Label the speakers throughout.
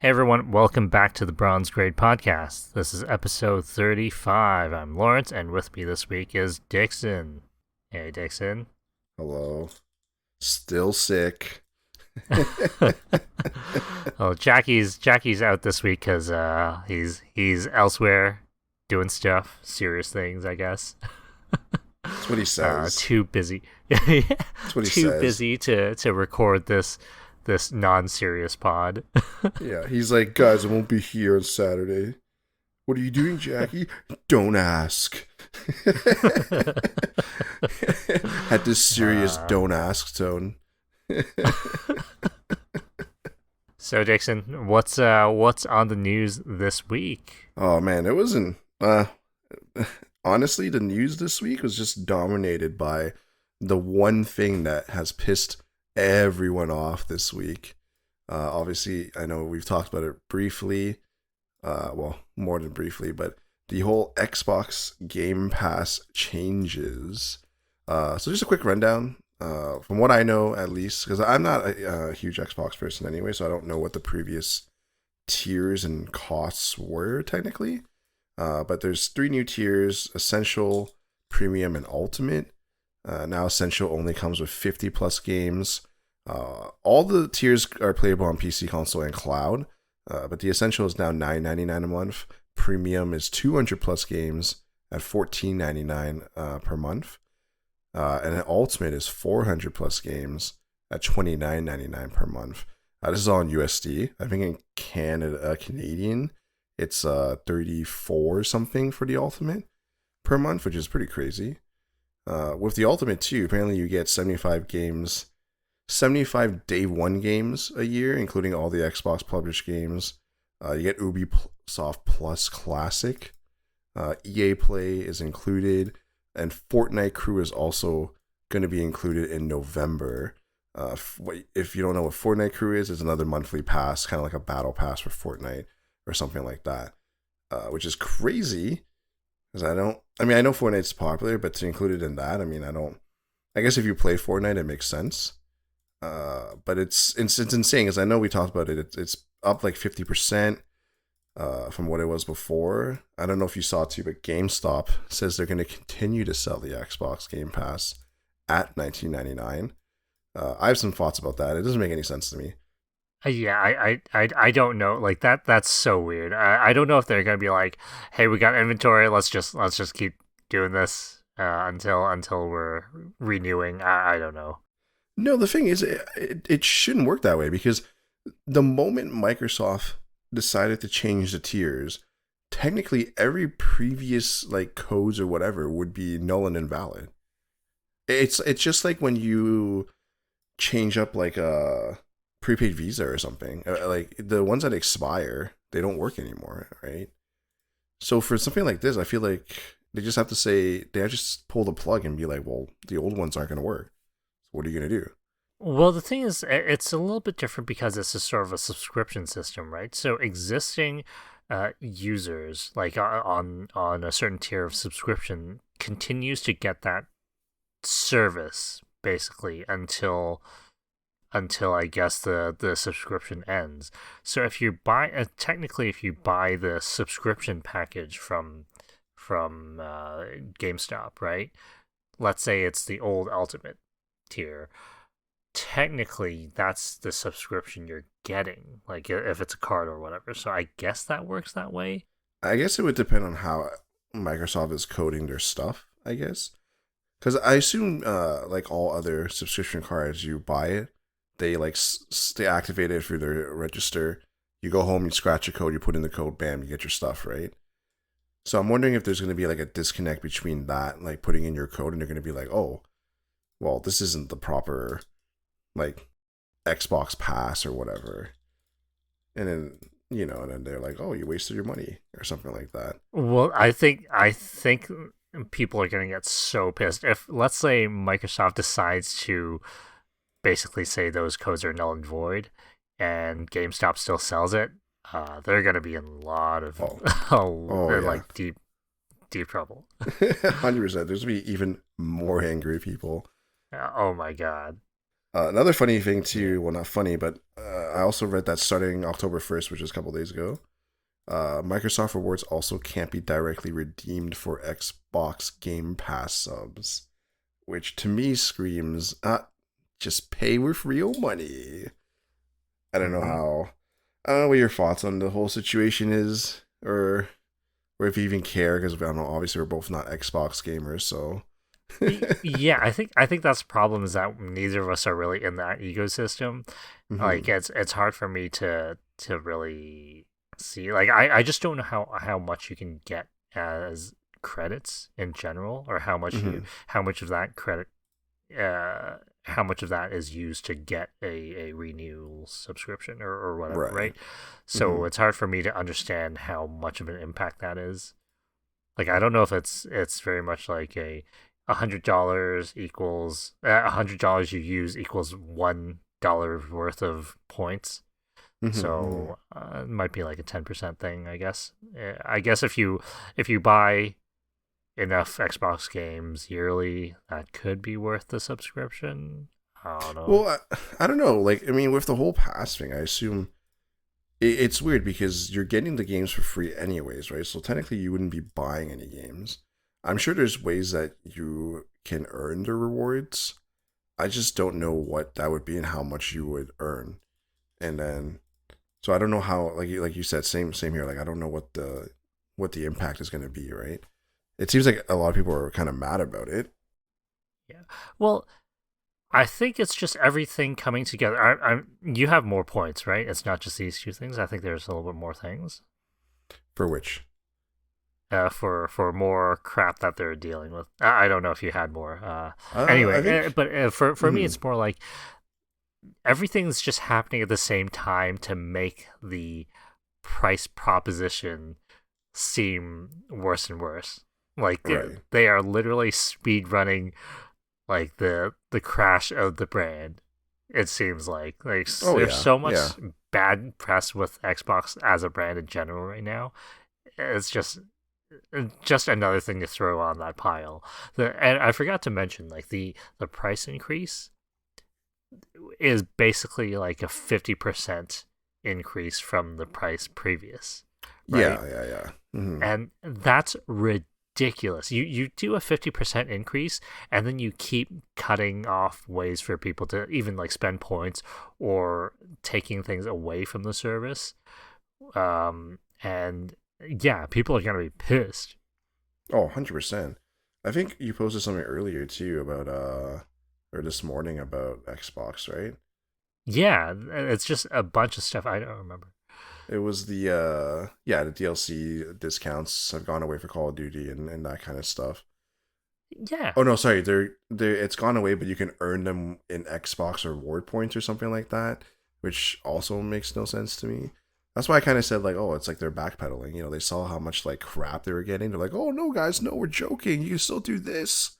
Speaker 1: Hey everyone, welcome back to the Bronze Grade Podcast. This is episode 35. I'm Lawrence, and with me this week is Dixon. Hey Dixon.
Speaker 2: Hello. Still sick.
Speaker 1: Well, Jackie's out this week because he's elsewhere doing stuff, serious things, I guess.
Speaker 2: That's what he says.
Speaker 1: Too busy.
Speaker 2: That's what he
Speaker 1: Too
Speaker 2: says.
Speaker 1: busy to record this non-serious pod.
Speaker 2: Yeah, he's like, guys, I won't be here on Saturday. What are you doing, Jackie? Don't ask. Had this serious don't ask tone.
Speaker 1: So Dixon, what's on the news this week?
Speaker 2: Oh man, it wasn't honestly the news this week was just dominated by the one thing that has pissed everyone off this week. Obviously, I know we've talked about it briefly, well, more than briefly, but the whole Xbox Game Pass changes. So just a quick rundown. From what I know, at least, because I'm not a huge Xbox person anyway, so I don't know what the previous tiers and costs were technically. But there's three new tiers: Essential, Premium, and Ultimate. Now Essential only comes with 50 plus games. All the tiers are playable on PC, console, and cloud. But the Essential is now $9.99 a month. Premium is 200 plus games at $14.99 per month. And the Ultimate is 400 plus games at $29.99 per month. This is all in USD. I think in Canadian, it's 34 something for the Ultimate per month, which is pretty crazy. With the Ultimate too, apparently you get 75 games, 75 day one games a year, including all the Xbox published games. You get Ubisoft Plus Classic. EA Play is included, and Fortnite Crew is also going to be included in November. If you don't know what Fortnite Crew is, it's another monthly pass, kind of like a battle pass for Fortnite or something like that, which is crazy. Because I know Fortnite's popular, but to include it in that, I guess if you play Fortnite, it makes sense. But it's insane, because I know we talked about it. It's up like 50% from what it was before. I don't know if you saw it too, but GameStop says they're going to continue to sell the Xbox Game Pass at $19.99. I have some thoughts about that. It doesn't make any sense to me.
Speaker 1: Yeah, I don't know. Like that's so weird. I don't know if they're gonna be like, hey, we got inventory. Let's just keep doing this until we're renewing. I don't know.
Speaker 2: No, the thing is, it shouldn't work that way, because the moment Microsoft decided to change the tiers, technically every previous like codes or whatever would be null and invalid. It's just like when you change up like a prepaid Visa or something. Like the ones that expire, they don't work anymore, right? So for something like this, I feel like they just have to say, they have to just pull the plug and be like, well, the old ones aren't going to work. What are you going to do?
Speaker 1: Well, the thing is, it's a little bit different because it's a sort of a subscription system, right? So existing users, like on a certain tier of subscription, continues to get that service basically until I guess the subscription ends. So if you buy technically if you buy the subscription package from GameStop, right? Let's say it's the old Ultimate tier. Technically, that's the subscription you're getting, like if it's a card or whatever. So I guess that works that way.
Speaker 2: I guess it would depend on how Microsoft is coding their stuff, I guess. Because I assume, like all other subscription cards, you buy it, they like they activate it through their register. You go home, you scratch a code, you put in the code, bam, you get your stuff, right? So I'm wondering if there's going to be like a disconnect between that, like putting in your code, and they're going to be like, oh, well, this isn't the proper like Xbox Pass or whatever, and then and then they're like, oh, you wasted your money or something like that.
Speaker 1: Well, I think people are going to get so pissed if, let's say, Microsoft decides to basically say those codes are null and void, and GameStop still sells it. They're going to be in a lot of
Speaker 2: Oh,
Speaker 1: they're
Speaker 2: yeah,
Speaker 1: like deep trouble.
Speaker 2: 100%. There's gonna be even more angry people.
Speaker 1: Oh my god.
Speaker 2: Another funny thing
Speaker 1: Yeah.
Speaker 2: too, well, not funny, but I also read that starting October 1st, which is a couple days ago, Microsoft Rewards also can't be directly redeemed for Xbox Game Pass subs, which to me screams, just pay with real money. I don't know
Speaker 1: Hmm.
Speaker 2: how. I don't know what your thoughts on the whole situation is, or if you even care, because I don't know. Obviously, we're both not Xbox gamers, so.
Speaker 1: Yeah, I think that's the problem is that neither of us are really in that ecosystem. Like
Speaker 2: Hmm.
Speaker 1: it's hard for me to really see. Like I just don't know how much you can get as credits in general, or
Speaker 2: Hmm.
Speaker 1: how much of that credit how much of that is used to get a renewal subscription or whatever,
Speaker 2: Right.
Speaker 1: right?
Speaker 2: Hmm.
Speaker 1: So it's hard for me to understand how much of an impact that is. Like I don't know if it's very much like $100 equals $100 you use equals $1 worth of points.
Speaker 2: Hmm.
Speaker 1: So it might be like a 10% thing, I guess. I guess if you buy enough Xbox games yearly, that could be worth the subscription. I don't know.
Speaker 2: Well, I don't know. Like, I mean, with the whole pass thing, I assume it's weird because you're getting the games for free anyways, right? So technically, you wouldn't be buying any games. I'm sure there's ways that you can earn the rewards. I just don't know what that would be and how much you would earn. And then, so I don't know how, like you said, same here. Like, I don't know what the impact is going to be, right? It seems like a lot of people are kind of mad about it.
Speaker 1: Yeah. Well, I think it's just everything coming together. You have more points, right? It's not just these two things. I think there's a little bit more things.
Speaker 2: For which,
Speaker 1: For more crap that they're dealing with. I don't know if you had more.
Speaker 2: I think.
Speaker 1: But for me,
Speaker 2: Hmm.
Speaker 1: it's more like everything's just happening at the same time to make the price proposition seem worse and worse. Like
Speaker 2: Right.
Speaker 1: they are literally speed running like the crash of the brand. It seems like
Speaker 2: Oh
Speaker 1: there's
Speaker 2: yeah,
Speaker 1: so
Speaker 2: yeah.
Speaker 1: much bad press with Xbox as a brand in general right now. It's just another thing to throw on that pile. And I forgot to mention like the price increase is basically like a 50% increase from the price previous, right?
Speaker 2: Yeah, yeah, yeah. Hmm.
Speaker 1: And that's ridiculous. You do a 50% increase and then you keep cutting off ways for people to even like spend points or taking things away from the service. And yeah, people are going to be pissed.
Speaker 2: Oh, 100%. I think you posted something earlier too about or this morning about Xbox, right?
Speaker 1: Yeah, it's just a bunch of stuff I don't remember.
Speaker 2: It was the yeah, the DLC discounts have gone away for Call of Duty and that kind of stuff.
Speaker 1: Yeah.
Speaker 2: Oh no, sorry, they're it's gone away, but you can earn them in Xbox reward points or something like that, which also makes no sense to me. That's why I kind of said like, oh, it's like they're backpedaling. You know, they saw how much like crap they were getting. They're like, oh no, guys, no, we're joking. You can still do this,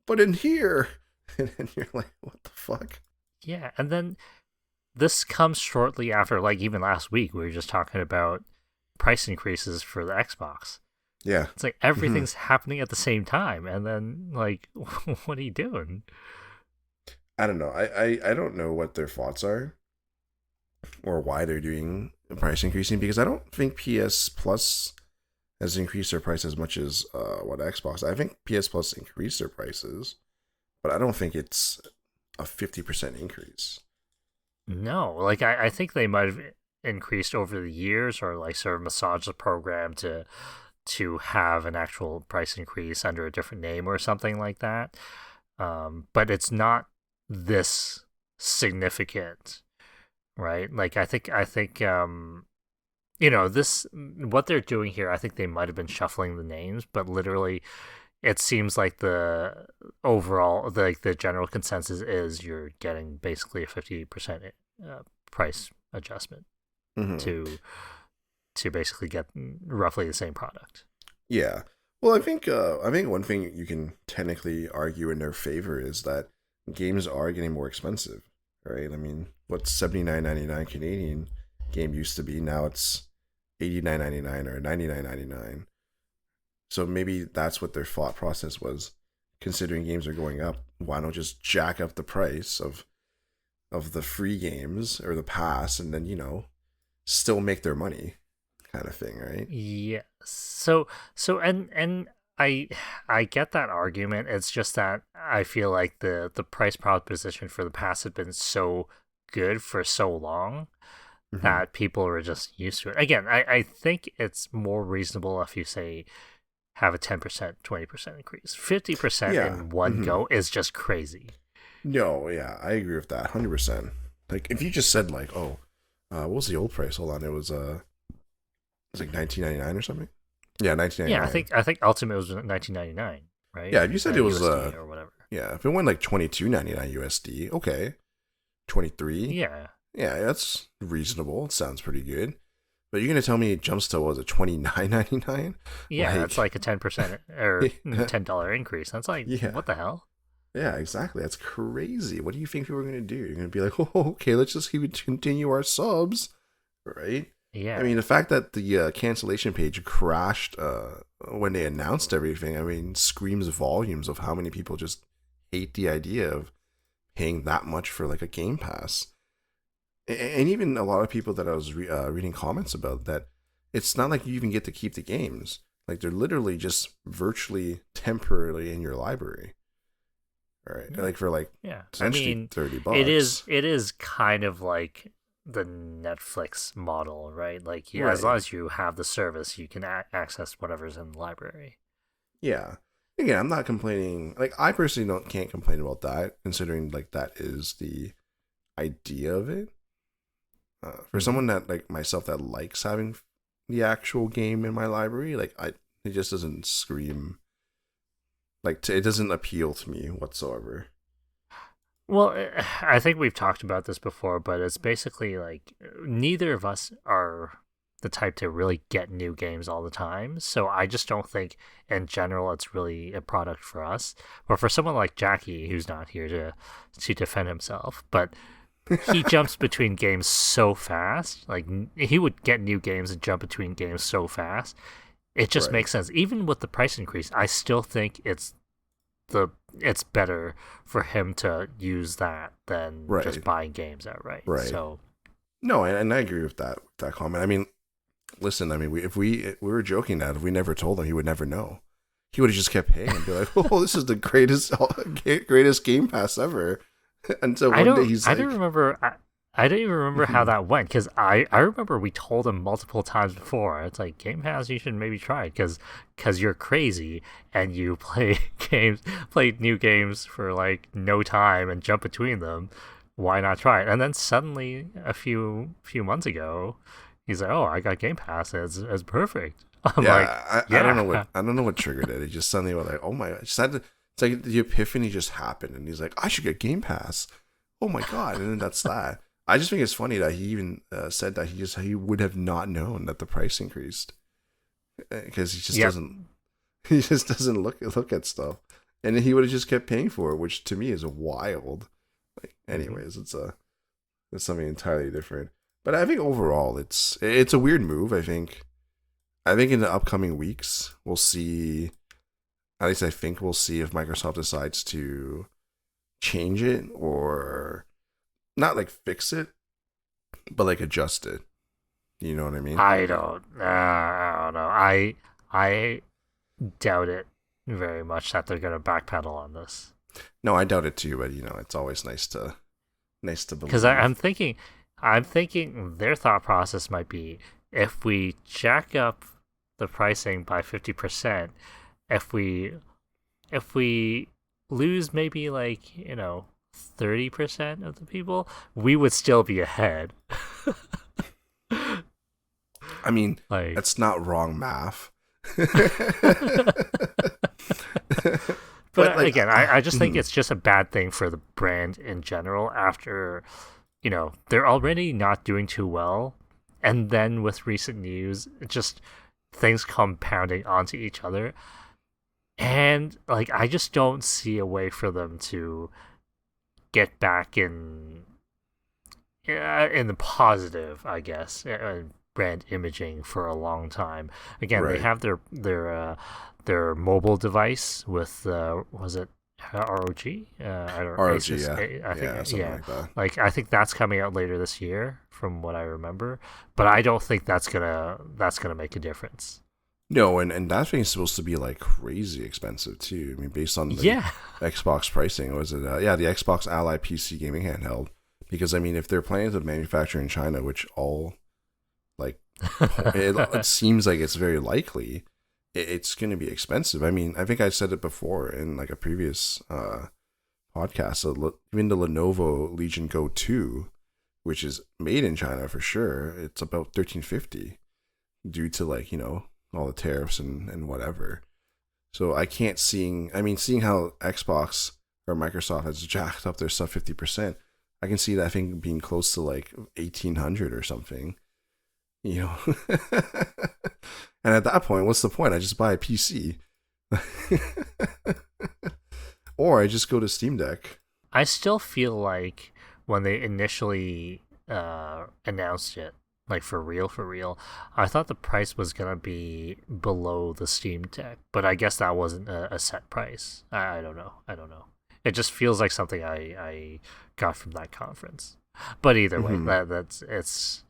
Speaker 2: but in here, and then you're like, what the fuck?
Speaker 1: Yeah, and then this comes shortly after, like even last week, we were just talking about price increases for the Xbox.
Speaker 2: Yeah.
Speaker 1: It's like
Speaker 2: Hmm.
Speaker 1: everything's happening at the same time, and then like, what are you doing?
Speaker 2: I don't know. I don't know what their thoughts are or why they're doing price increasing because I don't think PS Plus has increased their price as much as what Xbox. I think PS Plus increased their prices, but I don't think it's a 50% increase.
Speaker 1: No, like I think they might have increased over the years, or like sort of massaged the program to have an actual price increase under a different name or something like that. But it's not this significant, right? Like this what they're doing here. I think they might have been shuffling the names, but literally, it seems like the overall, like the general consensus is you're getting basically a 50% price adjustment
Speaker 2: Hmm.
Speaker 1: to basically get roughly the same product.
Speaker 2: Yeah. Well, I think one thing you can technically argue in their favor is that games are getting more expensive, right? I mean, what's 79.99 Canadian game used to be now it's 89.99 or 99.99. So maybe that's what their thought process was. Considering games are going up, why don't just jack up the price of of the free games or the pass, and then still make their money, kind of thing, right?
Speaker 1: Yeah. And I get that argument. It's just that I feel like the price proposition for the pass had been so good for so long
Speaker 2: Hmm.
Speaker 1: that people are just used to it. Again, I think it's more reasonable if you say have a 10%, 20% increase. 50%
Speaker 2: Yeah.
Speaker 1: in one
Speaker 2: Hmm.
Speaker 1: go is just crazy.
Speaker 2: No, yeah, I agree with that 100%. Like if you just said like, oh, what was the old price? Hold on, it was like 1999 or something. Yeah,
Speaker 1: Yeah,
Speaker 2: 1999.
Speaker 1: I think Ultimate was 1999, right?
Speaker 2: Yeah, if you said it was
Speaker 1: USD or whatever.
Speaker 2: yeah, if it went like 22.99 USD, okay. 23.
Speaker 1: Yeah.
Speaker 2: Yeah, that's reasonable. It sounds pretty good. But you're gonna tell me it jumps to, was it 29.99?
Speaker 1: Yeah, it's
Speaker 2: Like
Speaker 1: like a 10% or $10 increase. That's like,
Speaker 2: yeah.
Speaker 1: what the hell?
Speaker 2: Yeah, exactly. That's crazy. What do you think people are gonna do? You're gonna be like, oh, okay, let's just continue our subs, right? I
Speaker 1: Yeah.
Speaker 2: mean, the fact that the cancellation page crashed when they announced everything, I mean, screams volumes of how many people just hate the idea of paying that much for like a Game Pass. And even a lot of people that I was reading comments about, that it's not like you even get to keep the games. Like they're literally just virtually temporarily in your library. All right.
Speaker 1: Yeah.
Speaker 2: Like for like
Speaker 1: Yeah. I
Speaker 2: essentially
Speaker 1: mean,
Speaker 2: $30.
Speaker 1: it is kind of like the Netflix model, right? Like as long
Speaker 2: Right.
Speaker 1: as you have the service, you can access whatever's in the library.
Speaker 2: Yeah. Again, I'm not complaining. Like I personally don't can't complain about that, considering like that is the idea of it. For
Speaker 1: Hmm.
Speaker 2: someone that like myself that likes having the actual game in my library, like it just doesn't scream like it doesn't appeal to me whatsoever.
Speaker 1: Well, I think we've talked about this before, but it's basically like neither of us are the type to really get new games all the time. So I just don't think, in general, it's really a product for us. But for someone like Jackie, who's not here to defend himself, but he jumps between games so fast. Like he would get new games and jump between games so fast. It just
Speaker 2: Right.
Speaker 1: makes sense. Even with the price increase, I still think it's better for him to use that than just
Speaker 2: Right.
Speaker 1: buying games outright.
Speaker 2: Right.
Speaker 1: So
Speaker 2: No, and I agree with that comment. I mean, listen, I mean, if we were joking that if we never told him, he would never know. He would have just kept paying and be like, "Oh, this is the greatest Game Pass ever." Until one day he's
Speaker 1: I don't
Speaker 2: like,
Speaker 1: remember I don't even remember how
Speaker 2: "Mhm,
Speaker 1: that went because I remember we told him multiple times before. It's like Game Pass, you should maybe try it because you're crazy and you play play new games for like no time and jump between them. Why not try it? And then suddenly a few months ago, he's like, "Oh, I got Game Pass. It's perfect." I'm like,
Speaker 2: yeah,
Speaker 1: "Yeah,
Speaker 2: I don't know what triggered it. He just suddenly was like, "Oh my!" Just had to, it's like the epiphany just happened, and he's like, "I should get Game Pass." Oh my god! And then that's that. I just think it's funny that he even said that he would have not known that the price increased because he just
Speaker 1: yep."
Speaker 2: doesn't he just doesn't look at stuff, and then he would have just kept paying for it, which to me is wild. Like,
Speaker 1: Hmm.
Speaker 2: anyways, it's something entirely different. But I think overall, it's a weird move. I think in the upcoming weeks we'll see. At least I think we'll see if Microsoft decides to change it or not like fix it, but like adjust it. You know what I mean?
Speaker 1: I don't know. I doubt it very much that they're gonna backpedal on this.
Speaker 2: No, I doubt it too. But it's always nice to
Speaker 1: Because
Speaker 2: believe.
Speaker 1: I'm thinking their thought process might be if we jack up the pricing by 50%, if we if we lose maybe like 30% of the people, we would still be ahead.
Speaker 2: I mean,
Speaker 1: Like,
Speaker 2: that's not wrong math.
Speaker 1: but
Speaker 2: But like,
Speaker 1: again, I just think
Speaker 2: mhm,
Speaker 1: it's just a bad thing for the brand in general after they're already not doing too well. And then with recent news, it just things compounding onto each other. And like I just don't see a way for them to get back in the positive, I guess, brand imaging for a long time. Again, they
Speaker 2: right.
Speaker 1: have their mobile device with was it ROG. I don't.
Speaker 2: ROG,
Speaker 1: Asus.
Speaker 2: yeah,
Speaker 1: I think.
Speaker 2: yeah, something
Speaker 1: Yeah.
Speaker 2: like that.
Speaker 1: Like I think that's coming out later this year, from what I remember. But I don't think that's gonna make a difference.
Speaker 2: No, and that thing is supposed to be like crazy expensive too. I mean, based on the
Speaker 1: Yeah.
Speaker 2: Xbox pricing, was it? Yeah, the Xbox Ally PC gaming handheld. Because I mean, if they're planning to manufacture in China, which all like it seems like it's very likely, it's going to be expensive. I mean, I think I said it before in like a previous podcast. So even the Lenovo Legion Go 2, which is made in China for sure, it's about 1350 due to like all the tariffs and whatever. So I can't seeing. I mean, seeing how Xbox or Microsoft has jacked up their stuff 50%, I can see that thing being close to like 1800 or something. And at that point, what's the point? I just buy a PC, or I just go to Steam Deck.
Speaker 1: I still feel like when they initially announced it, like for real, I thought the price was gonna be below the Steam Deck, but I guess that wasn't a set price. I don't know. I don't know. It just feels like something I got from that conference. But either way,
Speaker 2: Mm-hmm.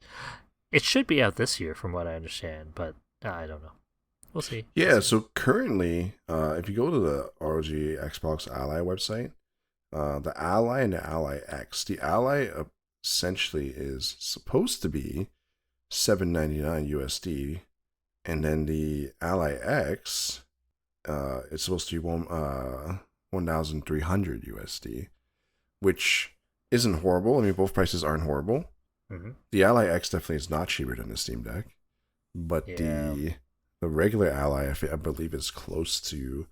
Speaker 1: it should be out this year, from what I understand. But I don't know. We'll see.
Speaker 2: Yeah,
Speaker 1: We'll see.
Speaker 2: so currently, if you go to the ROG Xbox Ally website, the Ally and the Ally X, the Ally essentially is supposed to be $799 USD, and then the Ally X, is supposed to be 1,300 USD, which isn't horrible. I mean, both prices aren't horrible.
Speaker 1: Mm-hmm.
Speaker 2: The Ally X definitely is not cheaper than the Steam Deck, but
Speaker 1: Yeah.
Speaker 2: the regular Ally, I believe, is close to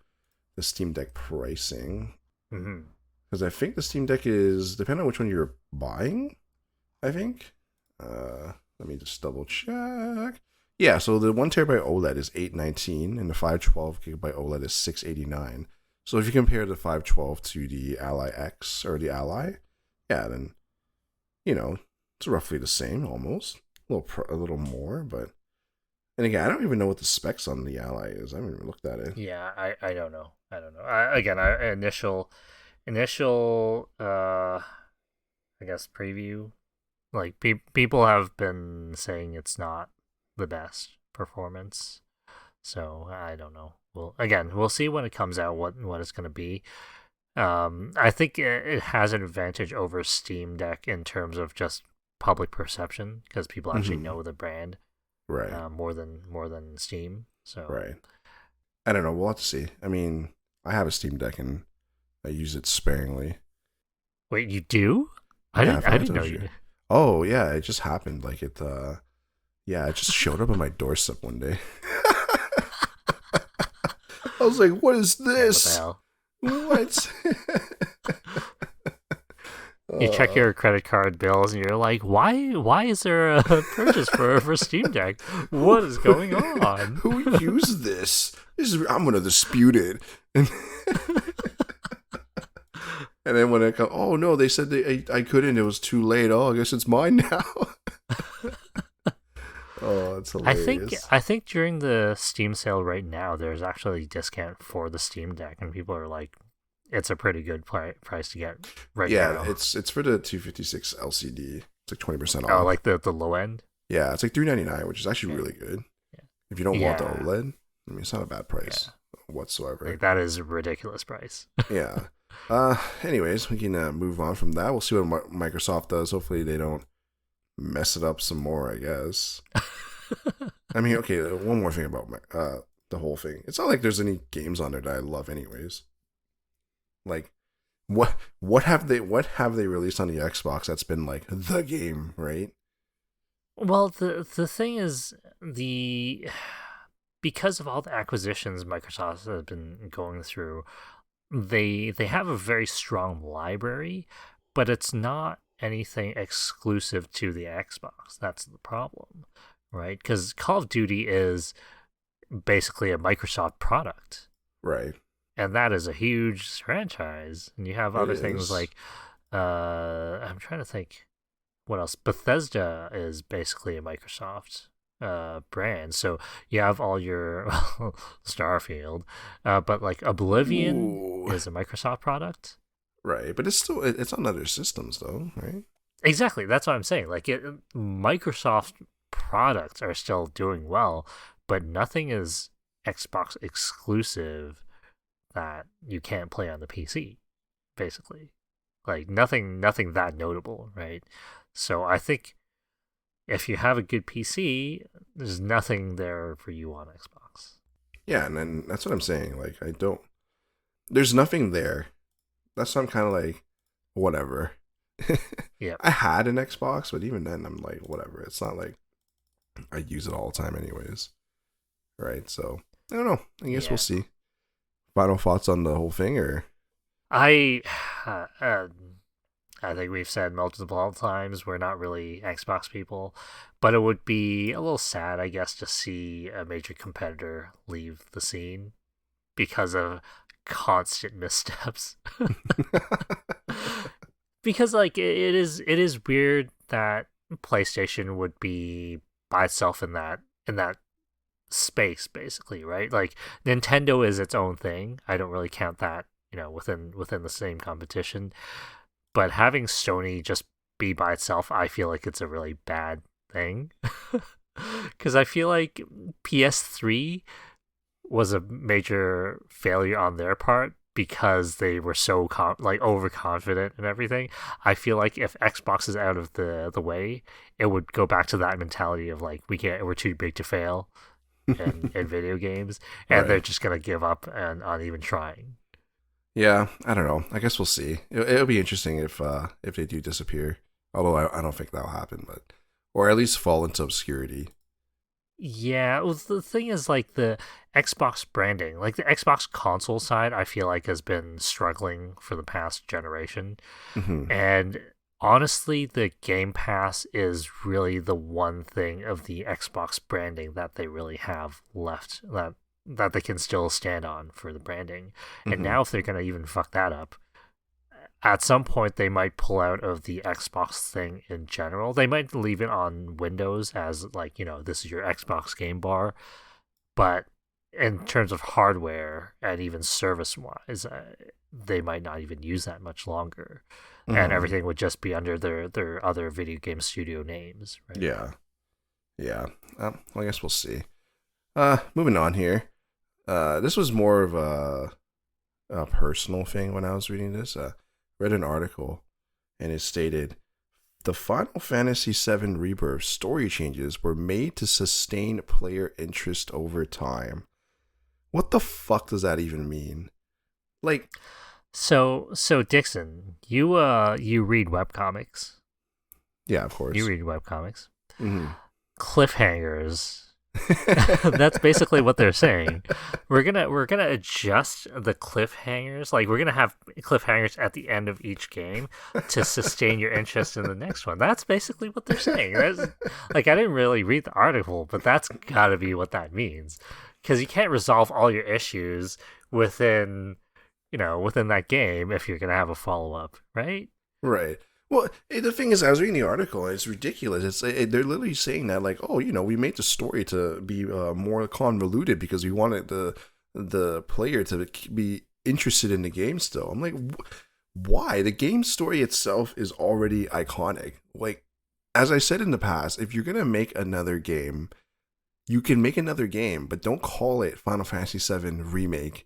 Speaker 2: the Steam Deck pricing.
Speaker 1: Mm-hmm.
Speaker 2: Because I think the Steam Deck is, depending on which one you're buying, I think. Let me just double check. Yeah, so the 1 TB OLED is $819, and the 512 GB OLED is $689. So if you compare the 512 to the Ally X or the Ally, yeah, then, it's roughly the same almost. A little more, but. And again, I don't even know what the specs on the Ally is. I haven't even looked at it.
Speaker 1: Yeah, I don't know. I don't know. Initial I guess preview. Like people have been saying it's not the best performance. So I don't know. We'll see when it comes out what it's going to be. I think it has an advantage over Steam Deck in terms of just public perception, because people actually know the brand.
Speaker 2: Right.
Speaker 1: More than Steam. So
Speaker 2: Right. I don't know. We'll have to see. I mean, I have a Steam Deck and I use it sparingly.
Speaker 1: wait, you do?
Speaker 2: Yeah,
Speaker 1: I didn't know you did.
Speaker 2: Oh, yeah. It just happened. Like it just showed up on my doorstep one day. I was like, what is this?
Speaker 1: What
Speaker 2: What?
Speaker 1: You check your credit card bills and you're like, why is there a purchase for Steam Deck? What is going on?
Speaker 2: Who used this? I'm gonna dispute it. And then when I come, oh no, they said I couldn't. It was too late. Oh, I guess it's mine now. Oh, that's hilarious.
Speaker 1: I think during the Steam sale right now, there's actually a discount for the Steam Deck, and people are like, it's a pretty good price to get right now.
Speaker 2: Yeah, it's for the 256 LCD. It's like 20% off.
Speaker 1: Oh, like the low end?
Speaker 2: Yeah, it's like $399, which is actually really good.
Speaker 1: Yeah.
Speaker 2: If you don't want the OLED, I mean, it's not a bad price whatsoever.
Speaker 1: Like, that is a ridiculous price.
Speaker 2: Yeah. Anyways, we can move on from that. We'll see what Microsoft does. Hopefully they don't mess it up some more, I guess. I mean, okay, one more thing about the whole thing. It's not like there's any games on there that I love anyways. Like, what have they released on the Xbox that's been like the game, right?
Speaker 1: Well, the thing is, because of all the acquisitions Microsoft has been going through, they have a very strong library, but it's not anything exclusive to the Xbox. That's the problem, right? Because Call of Duty is basically a Microsoft product.
Speaker 2: Right.
Speaker 1: And that is a huge franchise. And you have other things like, I'm trying to think what else. Bethesda is basically a Microsoft brands. So you have all your Starfield, but like Oblivion
Speaker 2: Ooh.
Speaker 1: is a Microsoft product.
Speaker 2: Right, but it's on other systems though, right?
Speaker 1: Exactly, that's what I'm saying. Like Microsoft products are still doing well, but nothing is Xbox exclusive that you can't play on the PC. Basically, like nothing that notable, right? So I think if you have a good PC, there's nothing there for you on Xbox.
Speaker 2: Yeah, and then that's what I'm saying. Like, I don't. There's nothing there. That's why I'm kind of like, whatever.
Speaker 1: Yeah,
Speaker 2: I had an Xbox, but even then, I'm like, whatever. It's not like I use it all the time, anyways. Right? So I don't know. I guess we'll
Speaker 1: yeah.
Speaker 2: see. Final thoughts on the whole thing, or
Speaker 1: I I think we've said multiple times we're not really Xbox people, but it would be a little sad, I guess, to see a major competitor leave the scene because of constant missteps. Because like it is weird that PlayStation would be by itself in that space basically, right? Like Nintendo is its own thing. I don't really count that, within the same competition. But having Sony just be by itself, I feel like it's a really bad thing. Cuz I feel like PS3 was a major failure on their part because they were so like overconfident and everything. I feel like if Xbox is out of the way, it would go back to that mentality of like we're too big to fail in video games, and they're
Speaker 2: right?
Speaker 1: just gonna give up and on even trying.
Speaker 2: Yeah, I don't know. I guess we'll see. It'll be interesting if they do disappear. Although I don't think that'll happen, but or at least fall into obscurity.
Speaker 1: Yeah, well, the thing is, like the Xbox branding, like the Xbox console side, I feel like has been struggling for the past generation.
Speaker 2: Hmm.
Speaker 1: And honestly, the Game Pass is really the one thing of the Xbox branding that they really have left that they can still stand on for the branding. And
Speaker 2: Hmm.
Speaker 1: now, if they're gonna even fuck that up, at some point they might pull out of the Xbox thing in general. They might leave it on Windows as like, this is your Xbox game bar, but in terms of hardware and even service wise, they might not even use that much longer. And
Speaker 2: Hmm.
Speaker 1: everything would just be under their other video game studio names, right?
Speaker 2: Yeah, yeah. Well, I guess we'll see. Moving on here. This was more of a personal thing when I was reading this. Read an article, and it stated the Final Fantasy VII Rebirth story changes were made to sustain player interest over time. What the fuck does that even mean? Like,
Speaker 1: So Dixon, you read webcomics.
Speaker 2: yeah, of
Speaker 1: You
Speaker 2: course.
Speaker 1: read webcomics.
Speaker 2: Hmm.
Speaker 1: Cliffhangers. That's basically what they're saying. We're gonna adjust the cliffhangers. Like we're gonna have cliffhangers at the end of each game to sustain your interest in the next one. That's basically what they're saying. Like I didn't really read the article, but that's gotta be what that means. Because you can't resolve all your issues within that game if you're gonna have a follow up, right?
Speaker 2: Right. Well, the thing is, I was reading the article, and it's ridiculous. They're literally saying that, like, oh, we made the story to be more convoluted because we wanted the player to be interested in the game still. I'm like, why? The game story itself is already iconic. Like, as I said in the past, if you're gonna make another game, you can make another game, but don't call it Final Fantasy VII Remake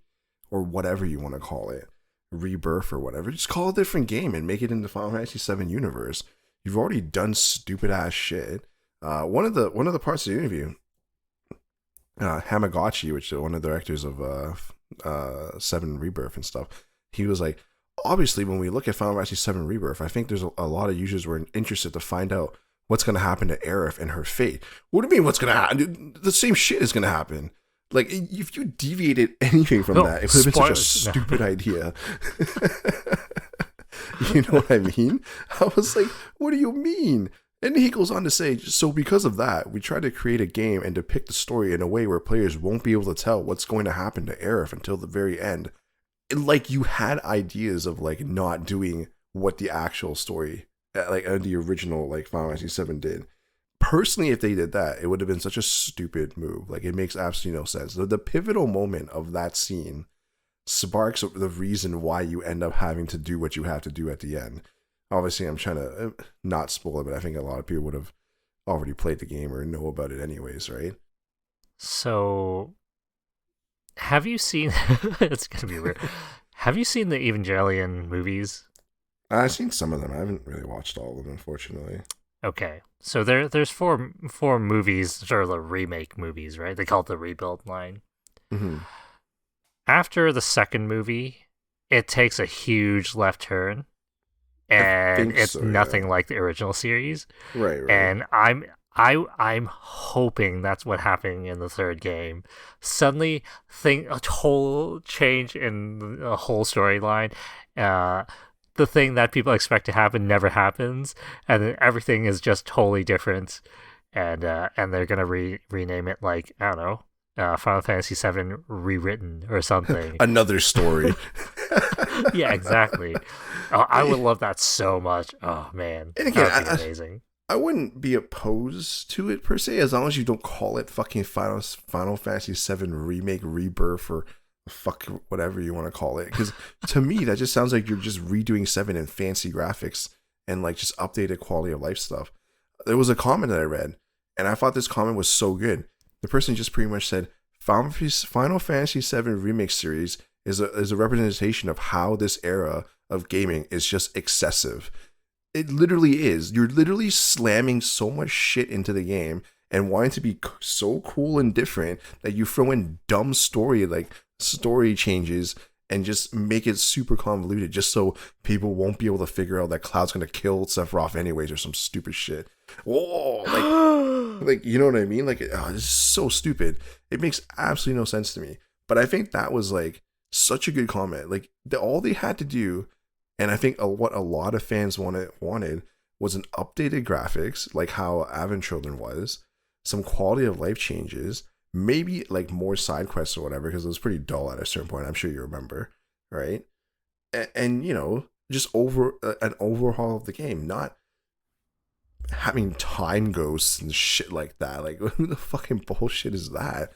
Speaker 2: or whatever you want to call it, Rebirth or whatever. Just call it a different game and make it in the Final Fantasy VII universe. You've already done stupid ass shit. One of the parts of the interview, Hamagotchi, which is one of the directors of Seven Rebirth and stuff, he was like, obviously, when we look at Final Fantasy VII Rebirth, I think there's a lot of users who are interested to find out what's going to happen to Aerith and her fate. What do you mean what's going to happen? The same shit is going to happen. Like, if you deviated anything from that, it would have been such a stupid idea. You know what I mean? I was like, what do you mean? And he goes on to say, so because of that, we try to create a game and depict the story in a way where players won't be able to tell what's going to happen to Aerith until the very end. Like, you had ideas of, like, not doing what the actual story, like, the original, like, Final Fantasy VII did. personally, if they did that, it would have been such a stupid move. Like, it makes absolutely no sense. The pivotal moment of that scene sparks the reason why you end up having to do what you have to do at the end. Obviously, I'm trying to not spoil it, but I think a lot of people would have already played the game or know about it anyways, right?
Speaker 1: So, have you seen? It's gonna be weird. Have you seen the Evangelion movies?
Speaker 2: I've seen some of them. I haven't really watched all of them, unfortunately.
Speaker 1: Okay, so there's four movies, sort of the remake movies, right? They call it the rebuild line.
Speaker 2: Mm-hmm.
Speaker 1: After the second movie, it takes a huge left turn, and it's
Speaker 2: so,
Speaker 1: nothing
Speaker 2: yeah.
Speaker 1: like the original series.
Speaker 2: Right, right.
Speaker 1: And I'm hoping that's what happened in the third game. Suddenly, a whole change in the whole storyline. The thing that people expect to happen never happens, and then everything is just totally different. And they're gonna rename it, like, I don't know, Final Fantasy VII Rewritten or something.
Speaker 2: Another story.
Speaker 1: Yeah, exactly. I would love that so much. Oh man,
Speaker 2: And again,
Speaker 1: that would be amazing.
Speaker 2: I wouldn't be opposed to it per se, as long as you don't call it fucking Final Fantasy VII Remake, Rebirth, or fuck whatever you want to call it. Because to me, that just sounds like you're just redoing 7 in fancy graphics and like just updated quality of life stuff. There was a comment that I read, and I thought this comment was so good. The person just pretty much said, Final Fantasy VII Remake series is a representation of how this era of gaming is just excessive. It literally is. You're literally slamming so much shit into the game and wanting to be so cool and different that you throw in dumb story changes and just make it super convoluted just so people won't be able to figure out that Cloud's going to kill Sephiroth anyways or some stupid shit. Oh, like you know what I mean? Like, oh, this is so stupid. It makes absolutely no sense to me. But I think that was like such a good comment. Like, all they had to do, and I think what a lot of fans wanted was an updated graphics, like how Advent Children was, some quality of life changes, maybe like more side quests or whatever, because it was pretty dull at a certain point. I'm sure you remember, right? And you know, just an overhaul of the game, not having time ghosts and shit like that. Like, what the fucking bullshit is that?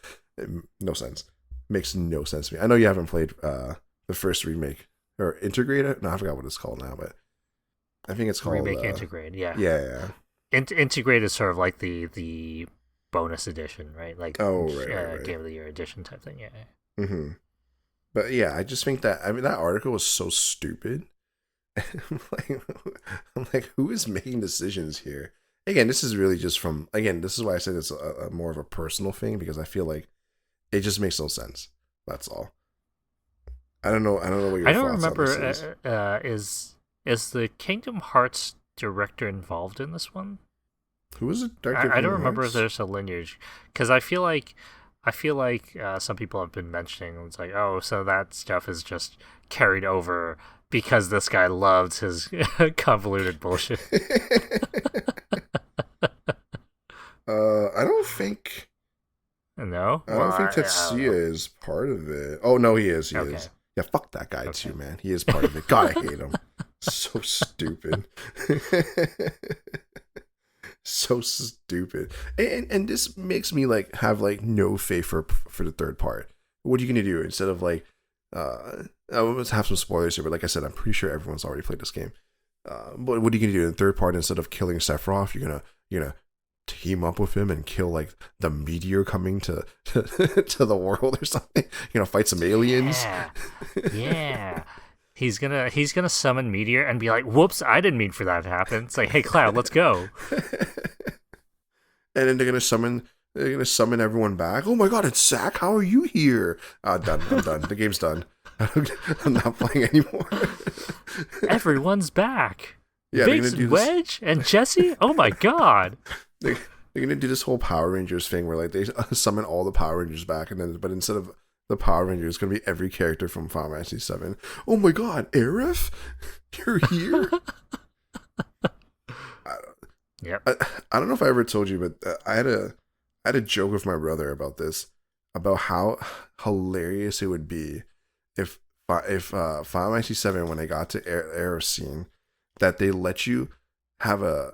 Speaker 2: No sense. Makes no sense to me. I know you haven't played the first remake. Or integrated? No, I forgot what it's called now, but I think it's called
Speaker 1: Remake Integrate. Yeah,
Speaker 2: yeah.
Speaker 1: Integrate is sort of like the bonus edition, right? Like,
Speaker 2: right.
Speaker 1: Game of the Year edition type thing. Yeah.
Speaker 2: Mm-hmm. But yeah, I just think that that article was so stupid. I'm like, who is making decisions here? Again, this is really just this is why I said it's a more of a personal thing, because I feel like it just makes no sense. That's all. I don't know what your
Speaker 1: I don't
Speaker 2: thoughts
Speaker 1: remember.
Speaker 2: on this
Speaker 1: Is the Kingdom Hearts director involved in this one?
Speaker 2: Who is it? Director
Speaker 1: I don't remember if there's a lineage, because I feel like some people have been mentioning it's like, oh, so that stuff is just carried over because this guy loved his convoluted bullshit.
Speaker 2: I don't think.
Speaker 1: No,
Speaker 2: I don't think Tetsuya is part of it. Oh no, he is. He is. Yeah, fuck that guy too, man. He is part of it. God, I hate him. So stupid. So stupid. And this makes me like have like no faith for the third part. What are you gonna do instead of like I almost have some spoilers here, but like I said, I'm pretty sure everyone's already played this game. But what are you gonna do in the third part? Instead of killing Sephiroth, you're gonna team up with him and kill like the meteor coming to to the world or something. You know, fight some aliens.
Speaker 1: Yeah. He's gonna summon Meteor and be like, "Whoops, I didn't mean for that to happen." It's like, "Hey, Cloud, let's go."
Speaker 2: And then they're gonna summon everyone back. Oh my god, it's Zack. How are you here? Done. I'm done. The game's done. I'm not playing anymore.
Speaker 1: Everyone's back.
Speaker 2: Yeah,
Speaker 1: Biggs, Wedge, and Jesse. Oh my god.
Speaker 2: They're gonna do this whole Power Rangers thing where like they summon all the Power Rangers back, and then but instead of the Power Rangers, it's gonna be every character from Final Fantasy VII. Oh my god, Aerith, you're here.
Speaker 1: Yep.
Speaker 2: I don't know if I ever told you, but I had a joke with my brother about this, about how hilarious it would be if Final Fantasy VII, when they got to Aerith scene, that they let you have a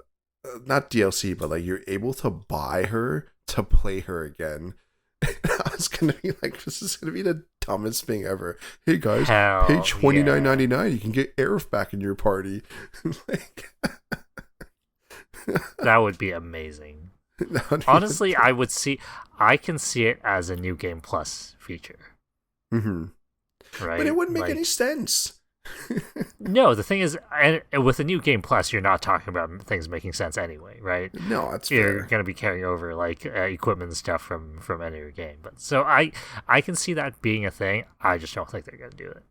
Speaker 2: not DLC, but like you're able to buy her to play her again. I was gonna be like, this is gonna be the dumbest thing ever. Hey guys, pay
Speaker 1: Hell
Speaker 2: $29.99. You can get Aerith back in your party. Like,
Speaker 1: that would be amazing.
Speaker 2: that would be
Speaker 1: Honestly, I can see it as a new game plus feature.
Speaker 2: Mm-hmm.
Speaker 1: Right?
Speaker 2: But it wouldn't make
Speaker 1: Like,
Speaker 2: any sense.
Speaker 1: no, the thing is, and with a new game plus, you're not talking about things making sense anyway, right?
Speaker 2: No, that's
Speaker 1: You're
Speaker 2: fair.
Speaker 1: going to be carrying over like equipment and stuff from any of your game. But so I can see that being a thing. I just don't think they're going to do it.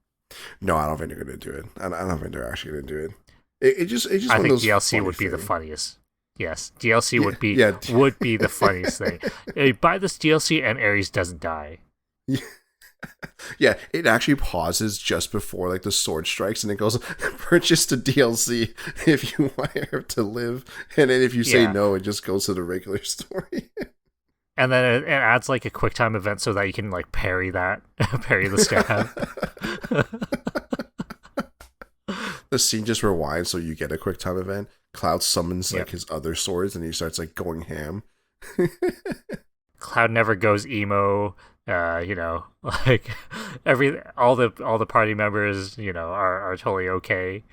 Speaker 2: No, I don't think they're gonna do it. I don't think they're actually gonna do it. It's just
Speaker 1: I
Speaker 2: one
Speaker 1: think
Speaker 2: of those
Speaker 1: DLC would be
Speaker 2: funny
Speaker 1: the
Speaker 2: things.
Speaker 1: funniest. Yes, DLC would be
Speaker 2: yeah.
Speaker 1: would be the funniest thing. You buy this DLC and Ares doesn't die.
Speaker 2: Yeah, it actually pauses just before like the sword strikes, and it goes purchase the DLC if you want her to live, and then if you say
Speaker 1: Yeah.
Speaker 2: no, it just goes to the regular story.
Speaker 1: And then it adds like a quick time event so that you can like parry parry the stab.
Speaker 2: The scene just rewinds, so you get a quick time event. Cloud summons like
Speaker 1: Yep.
Speaker 2: his other swords, and he starts like going ham.
Speaker 1: Cloud never goes emo. Like all the party members, are totally okay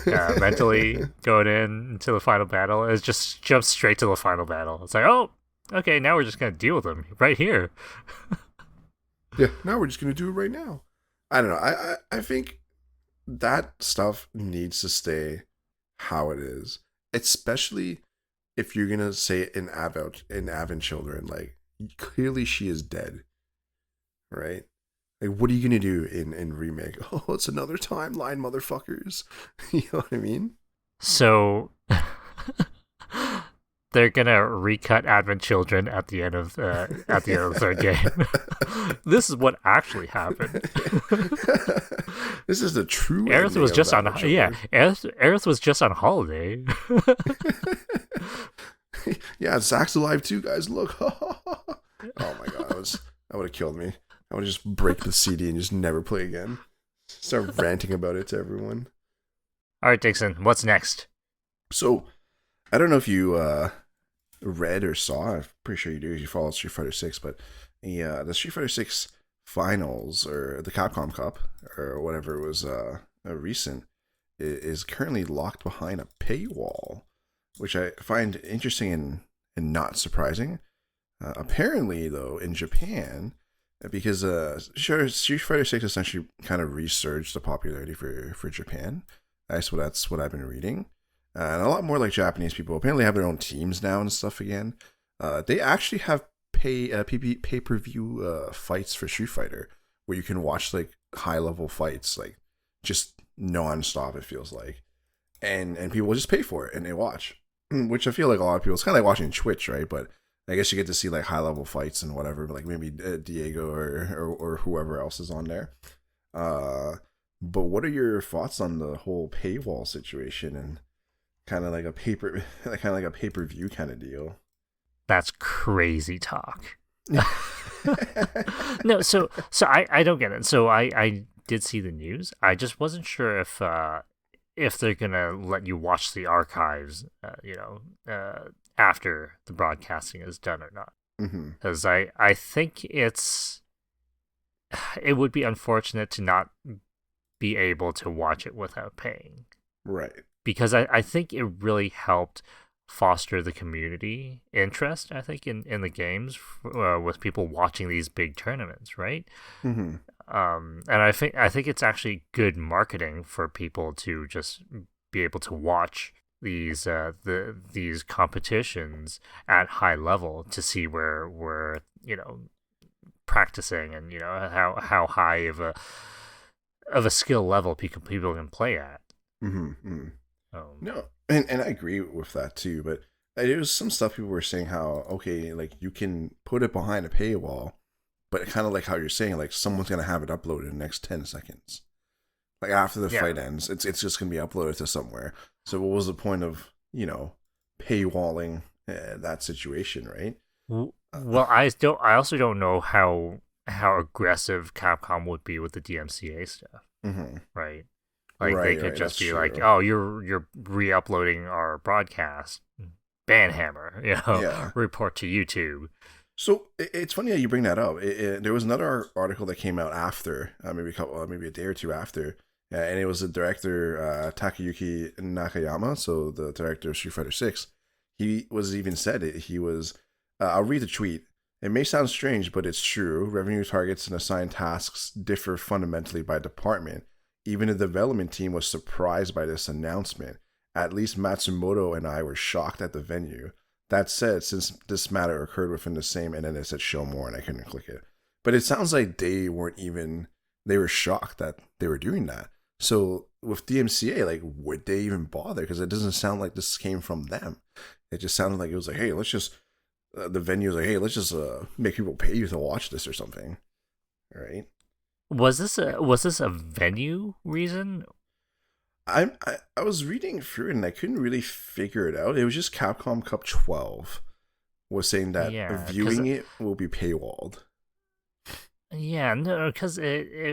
Speaker 1: mentally going into the final battle. It just jumps straight to the final battle. It's like, oh, okay, now we're just gonna deal with them right here.
Speaker 2: Yeah, now we're just gonna do it right now. I don't know. I think that stuff needs to stay how it is, especially if you're gonna say in Avon Children, like clearly she is dead, right? Like, what are you gonna do in remake? Oh, it's another timeline, motherfuckers. You know what I mean?
Speaker 1: So they're gonna recut Advent Children at the end of the third game. This is what actually happened.
Speaker 2: This is the true.
Speaker 1: Aerith was just on
Speaker 2: Children.
Speaker 1: Aerith was just on holiday.
Speaker 2: Yeah, Zach's alive too, guys. Look. Oh my god, that would have killed me. I would just break the CD and just never play again. Start ranting about it to everyone.
Speaker 1: All right, Dixon, what's next?
Speaker 2: So, I don't know if you read or saw. I'm pretty sure you do. You follow Street Fighter 6, but the Street Fighter 6 finals or the Capcom Cup or whatever was recent is currently locked behind a paywall, which I find interesting and not surprising. Apparently, though, in Japan, because Street Fighter 6 essentially kind of resurged the popularity for Japan. That's what I've been reading. And a lot more like Japanese people apparently have their own teams now and stuff again. They actually have pay-per-view fights for Street Fighter where you can watch like high-level fights, like just non-stop, it feels like. And people just pay for it and they watch. Which I feel like a lot of people, it's kind of like watching Twitch, right? But I guess you get to see like high-level fights and whatever, like maybe Diego or whoever else is on there. But what are your thoughts on the whole paywall situation and kind of like a pay-per-view kind of deal?
Speaker 1: That's crazy talk. No, so I don't get it. So I did see the news. I just wasn't sure if they're gonna let you watch the archives, after the broadcasting is done or not. Because I think it would be unfortunate to not be able to watch it without paying.
Speaker 2: Right.
Speaker 1: Because I think it really helped foster the community interest, I think, in the games with people watching these big tournaments, right?
Speaker 2: Mm-hmm.
Speaker 1: And I think it's actually good marketing for people to just be able to watch these these competitions at high level to see where we're practicing and how high of a skill level people can play at.
Speaker 2: Mm-hmm. No, and I agree with that too. But there was some stuff people were saying how like you can put it behind a paywall, but kind of like how you're saying, like someone's gonna have it uploaded in the next 10 seconds. Like after the fight ends, it's just gonna be uploaded to somewhere. So what was the point of paywalling that situation, right?
Speaker 1: Well, I also don't know how aggressive Capcom would be with the DMCA stuff, right? Like they could just be
Speaker 2: true.
Speaker 1: like, "Oh, you're re-uploading our broadcast." banhammer,
Speaker 2: Yeah.
Speaker 1: report to YouTube.
Speaker 2: So it's funny that you bring that up. There was another article that came out after, maybe a day or two after, and it was the director Takayuki Nakayama, so the director of Street Fighter Six. He was even said it. He was. I'll read the tweet. It may sound strange, but it's true. Revenue targets and assigned tasks differ fundamentally by department. Even the development team was surprised by this announcement. At least Matsumoto and I were shocked at the venue. That said, since this matter occurred within the same, and then it said show more, and I couldn't click it. But it sounds like they were shocked that they were doing that. So with DMCA, like, would they even bother? Because it doesn't sound like this came from them. It just sounded like it was like, hey, let's just, the venue was like, hey, let's just make people pay you to watch this or something. All right.
Speaker 1: Was this a venue reason?
Speaker 2: I was reading through it and I couldn't really figure it out. It was just Capcom Cup 12 was saying that viewing it will be paywalled.
Speaker 1: Yeah, no, because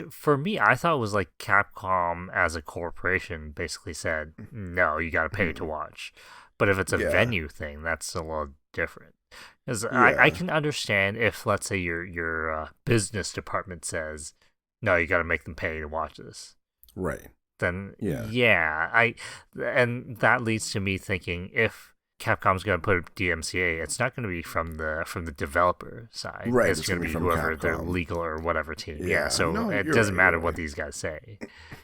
Speaker 1: for me, I thought it was like Capcom as a corporation basically said, no, you got to pay to watch. But if it's a venue thing, that's a little different. Because I can understand if, let's say, your business department says, no, you got to make them pay to watch this.
Speaker 2: Right.
Speaker 1: Then and that leads to me thinking if Capcom's going to put DMCA, it's not going to be from the developer side.
Speaker 2: Right,
Speaker 1: it's going to be
Speaker 2: from
Speaker 1: whoever
Speaker 2: Capcom.
Speaker 1: Their legal or whatever team.
Speaker 2: Yeah,
Speaker 1: so it doesn't matter what these guys say.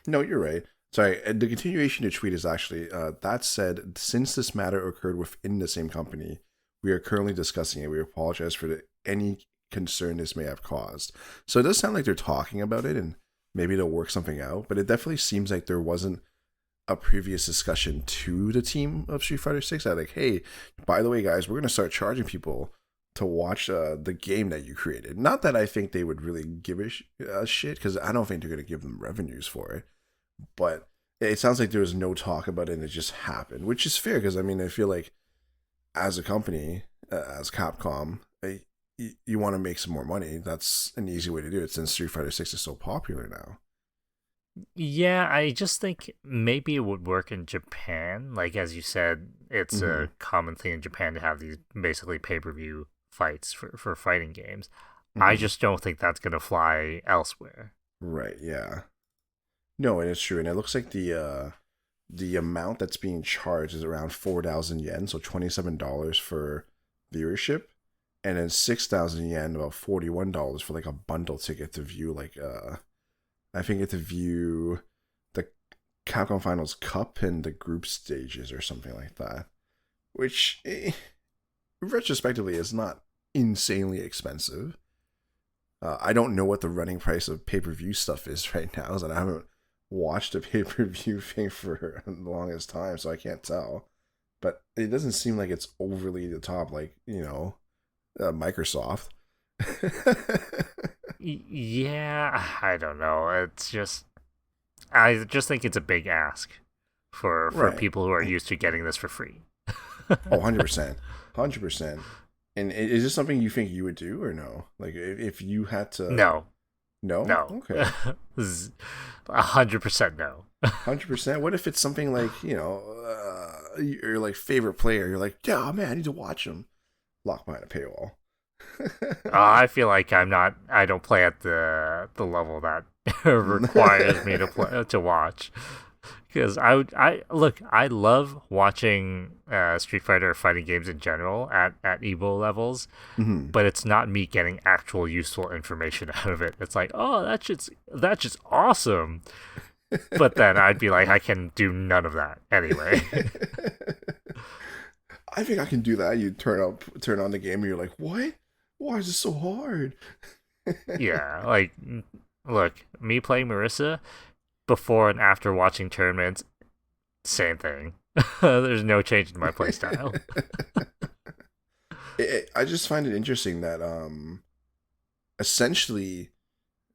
Speaker 2: No, you're right. Sorry, the continuation of the tweet is actually, that said, since this matter occurred within the same company, we are currently discussing it. We apologize for any concern this may have caused. So it does sound like they're talking about it and maybe they'll work something out, but it definitely seems like there wasn't a previous discussion to the team of Street Fighter 6 that like, hey, by the way, guys, we're going to start charging people to watch the game that you created. Not that I think they would really give a shit, because I don't think they're going to give them revenues for it, but it sounds like there was no talk about it and it just happened, which is fair, because I mean, I feel like as a company, as Capcom, you want to make some more money. That's an easy way to do it since Street Fighter 6 is so popular now.
Speaker 1: Yeah, I just think maybe it would work in Japan. Like, as you said, it's a common thing in Japan to have these basically pay-per-view fights for fighting games. I just don't think that's going to fly elsewhere.
Speaker 2: Right, yeah. No, and it's true. And it looks like the amount that's being charged is around 4,000 yen, so $27 for viewership. And then 6,000 yen, about $41 for like a bundle ticket to view I think it's to view the Capcom Finals Cup and the group stages or something like that. Which, retrospectively, is not insanely expensive. I don't know what the running price of pay-per-view stuff is right now, and I haven't watched a pay-per-view thing for the longest time, so I can't tell. But it doesn't seem like it's overly the top, like, Microsoft.
Speaker 1: Yeah, I don't know. I just think it's a big ask for people who are used to getting this for free.
Speaker 2: 100%. 100%. And is this something you think you would do or no? Like, if you had to...
Speaker 1: No.
Speaker 2: No?
Speaker 1: No.
Speaker 2: Okay.
Speaker 1: 100% no.
Speaker 2: 100%? What if it's something like, your like favorite player, you're like, yeah, man, I need to watch him. Locked behind a paywall.
Speaker 1: I feel like I don't play at the level that requires me to watch. Because I love watching Street Fighter fighting games in general at Evo levels, but it's not me getting actual useful information out of it. It's like, oh, that's just awesome. But then I'd be like, I can do none of that anyway.
Speaker 2: I think I can do that. You turn on the game and you're like, what? Why is this so hard?
Speaker 1: Yeah, like, look, me playing Marissa before and after watching tournaments, same thing. There's no change in my playstyle.
Speaker 2: I just find it interesting that essentially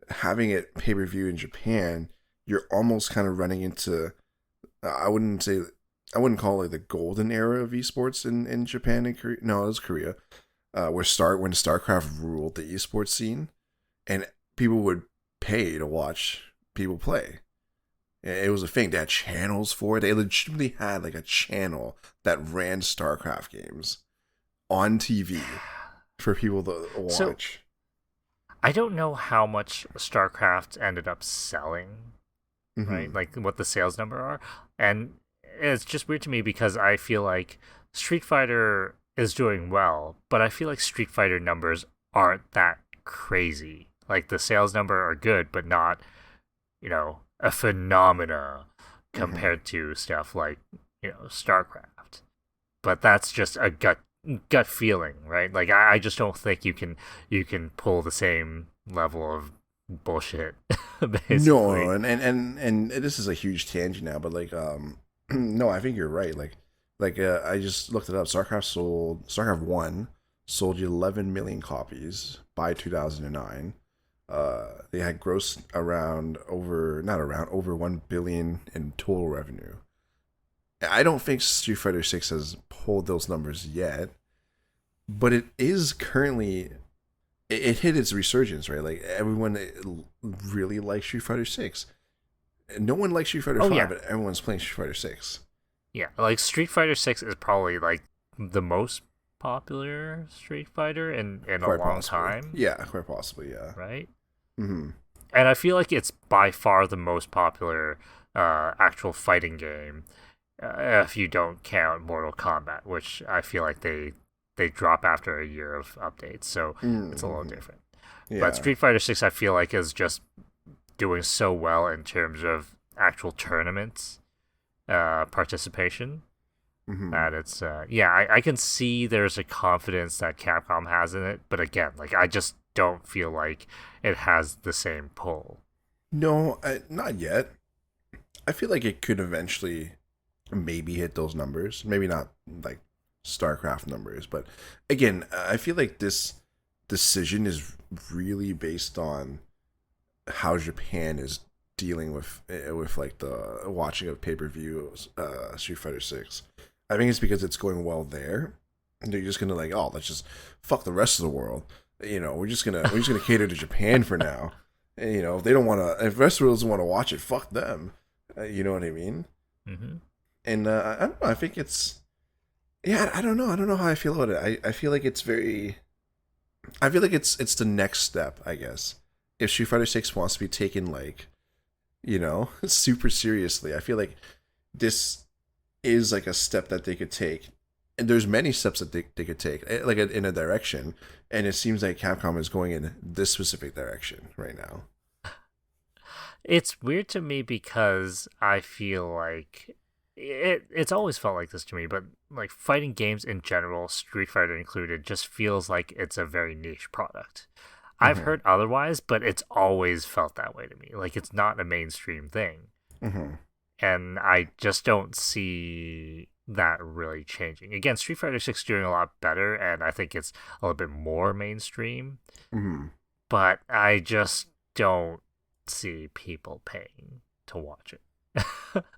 Speaker 2: having it pay-per-view in Japan, you're almost kind of running into, I wouldn't call it the golden era of esports in Japan and Korea. No, it was Korea. When StarCraft ruled the esports scene, and people would pay to watch people play. It was a thing. They had channels for it. They legitimately had like a channel that ran StarCraft games on TV for people to
Speaker 1: So
Speaker 2: watch.
Speaker 1: I don't know how much StarCraft ended up selling, right?
Speaker 2: Hmm.
Speaker 1: Like what the sales number are. And it's just weird to me because I feel like Street Fighter is doing well, but I feel like Street Fighter numbers aren't that crazy. Like the sales number are good, but not, a phenomena
Speaker 2: Hmm.
Speaker 1: compared to stuff like, StarCraft. But that's just a gut feeling, right? Like I just don't think you can pull the same level of bullshit,
Speaker 2: No,
Speaker 1: basically.
Speaker 2: and this is a huge tangent now, but like no, I think you're right. I just looked it up. StarCraft 1 sold 11 million copies by 2009. They had grossed around over not around over 1 billion in total revenue. I don't think Street Fighter 6 has pulled those numbers yet, but it is currently it hit its resurgence, right? Like everyone really likes Street Fighter 6. No one likes Street Fighter
Speaker 1: Oh
Speaker 2: 5,
Speaker 1: yeah,
Speaker 2: but everyone's playing Street Fighter 6.
Speaker 1: yeah. Like Street Fighter 6 is probably like the most popular Street Fighter in a
Speaker 2: Quite
Speaker 1: long
Speaker 2: possibly.
Speaker 1: time,
Speaker 2: Yeah, quite possibly, yeah.
Speaker 1: right?
Speaker 2: Hmm.
Speaker 1: And I feel like it's by far the most popular actual fighting game, if you don't count Mortal Kombat, which I feel like they drop after a year of updates, so it's a little
Speaker 2: Hmm.
Speaker 1: different. But
Speaker 2: Yeah.
Speaker 1: Street Fighter 6 I feel like is just doing so well in terms of actual tournaments participation
Speaker 2: Hmm.
Speaker 1: that it's yeah, I can see there's a confidence that Capcom has in it, but again, like I just don't feel like it has the same pull.
Speaker 2: No, not yet. I feel like it could eventually maybe hit those numbers. Maybe not like StarCraft numbers, but again, I feel like this decision is really based on how Japan is dealing with like the watching of pay-per-view Street Fighter 6. I think it's because it's going well there. And they're just gonna like, oh, let's just fuck the rest of the world. We're just gonna cater to Japan for now. And, if they don't want to, if the rest of the world doesn't want to watch it, fuck them. You know what I mean?
Speaker 1: Hmm.
Speaker 2: And I don't know. I think it's yeah. I don't know. I don't know how I feel about it. I feel like it's very. I feel like it's the next step. I guess if Street Fighter 6 wants to be taken like super seriously, I feel like this is like a step that they could take. And there's many steps that they could take, like in a direction. And it seems like Capcom is going in this specific direction right now.
Speaker 1: It's weird to me because I feel like it's always felt like this to me, but like fighting games in general, Street Fighter included, just feels like it's a very niche product. I've
Speaker 2: Hmm.
Speaker 1: heard otherwise, but it's always felt that way to me. Like it's not a mainstream thing.
Speaker 2: Hmm.
Speaker 1: And I just don't see that really changing. Again, Street Fighter 6 doing a lot better, and I think it's a little bit more mainstream,
Speaker 2: Hmm.
Speaker 1: but I just don't see people paying to watch it.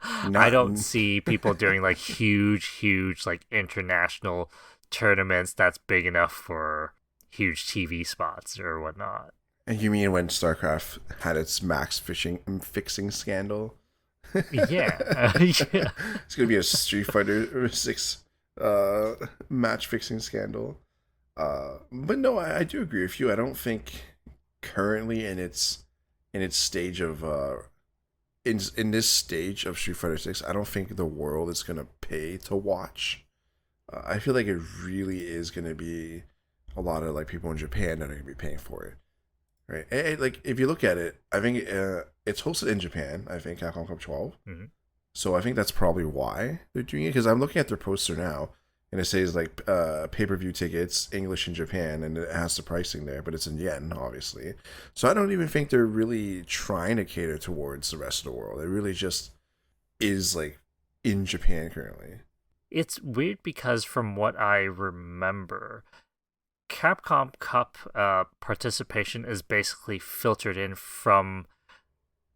Speaker 1: I
Speaker 2: Not.
Speaker 1: don't see people doing like huge, like international tournaments that's big enough for huge TV spots or whatnot.
Speaker 2: And you mean when StarCraft had its max fixing scandal?
Speaker 1: Yeah, yeah.
Speaker 2: It's gonna be a Street Fighter 6 uh, match fixing scandal. But no, I do agree with you. I don't think currently in its stage of in this stage of Street Fighter 6, I don't think the world is gonna pay to watch. I feel like it really is gonna be a lot of like people in Japan that are gonna be paying for it. Right. Like if you look at it, I think it's hosted in Japan. I think Capcom Cup 12.
Speaker 1: Mhm.
Speaker 2: So I think that's probably why they're doing it. Because I'm looking at their poster now, and it says like pay-per-view tickets English in Japan, and it has the pricing there, but it's in yen, obviously. So I don't even think they're really trying to cater towards the rest of the world. It really just is like in Japan currently.
Speaker 1: It's weird because from what I remember, Capcom Cup participation is basically filtered in from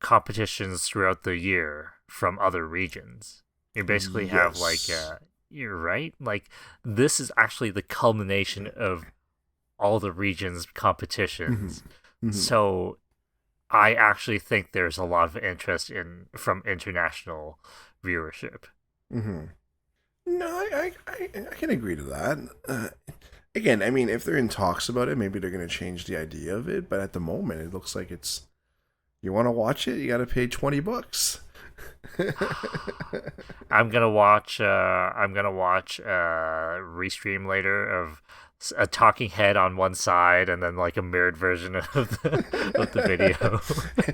Speaker 1: competitions throughout the year from other regions. You basically have like
Speaker 2: Yes.
Speaker 1: you're right. Like this is actually the culmination of all the regions
Speaker 2: Hmm.
Speaker 1: competitions.
Speaker 2: Hmm.
Speaker 1: So I actually think there's a lot of interest from international viewership.
Speaker 2: Mm-hmm. No, I can agree to that. Again, I mean, if they're in talks about it, maybe they're going to change the idea of it. But at the moment, it looks like it's, you want to watch it, you got to pay $20.
Speaker 1: I'm gonna watch. I'm gonna watch a restream later of a talking head on one side, and then like a mirrored version of the video.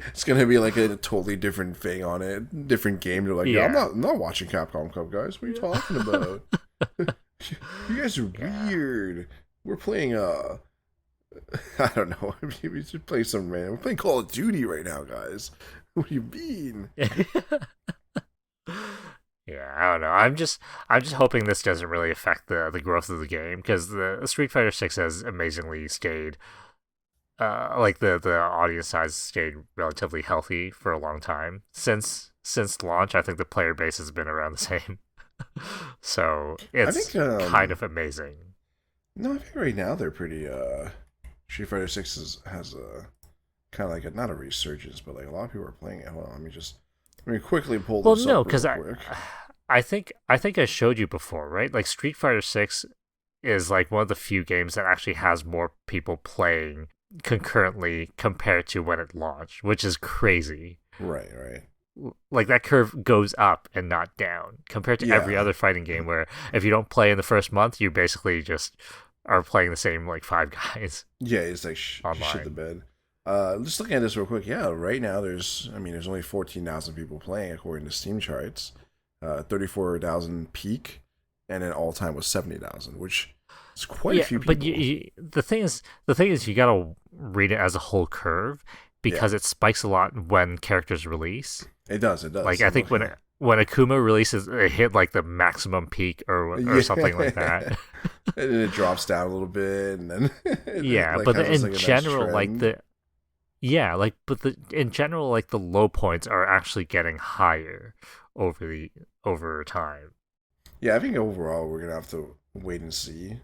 Speaker 2: It's gonna be like a totally different thing on it, different game. They're like, yeah,
Speaker 1: Yeah.
Speaker 2: I'm not watching Capcom Cup, guys. What are you talking about? You guys are weird. We're playing I don't know. We should play some man. We're playing Call of Duty right now, guys. What do you mean?
Speaker 1: Yeah, I don't know. I'm just hoping this doesn't really affect the growth of the game, because the Street Fighter 6 has amazingly stayed like the audience size stayed relatively healthy for a long time. Since launch, I think the player base has been around the same. So
Speaker 2: I
Speaker 1: it's
Speaker 2: think
Speaker 1: kind of amazing.
Speaker 2: no, I think right now they're pretty. Street Fighter Six has a kind of like a, not a resurgence, but like a lot of people are playing it. Hold on, let me quickly pull
Speaker 1: Well,
Speaker 2: this
Speaker 1: no,
Speaker 2: up real
Speaker 1: because
Speaker 2: quick.
Speaker 1: I think I showed you before, right? Like Street Fighter 6 is like one of the few games that actually has more people playing concurrently compared to when it launched, which is crazy.
Speaker 2: Right, right.
Speaker 1: Like that curve goes up and not down compared to every
Speaker 2: Yeah,
Speaker 1: other fighting game where if you don't play in the first month, you basically just are playing the same like five guys
Speaker 2: yeah. It's like shit the
Speaker 1: online.
Speaker 2: bed. Just looking at this real quick. Yeah, right now there's only 14,000 people playing according to Steam charts. 34,000 peak, and then all time was 70,000, which is quite a
Speaker 1: Yeah,
Speaker 2: few
Speaker 1: but
Speaker 2: people.
Speaker 1: the thing is you gotta read it as a whole curve
Speaker 2: Yeah,
Speaker 1: because it spikes a lot when characters release.
Speaker 2: it does. It does.
Speaker 1: Like I
Speaker 2: I'm
Speaker 1: think
Speaker 2: looking at.
Speaker 1: when Akuma releases, it hit like the maximum peak or something like
Speaker 2: Yeah,
Speaker 1: that.
Speaker 2: and then it drops down a little bit, and then it
Speaker 1: Yeah,
Speaker 2: like
Speaker 1: but
Speaker 2: has this
Speaker 1: in
Speaker 2: like a nice
Speaker 1: general,
Speaker 2: trend.
Speaker 1: in general, like the low points are actually getting higher over time.
Speaker 2: Yeah, I think overall we're gonna have to wait and see.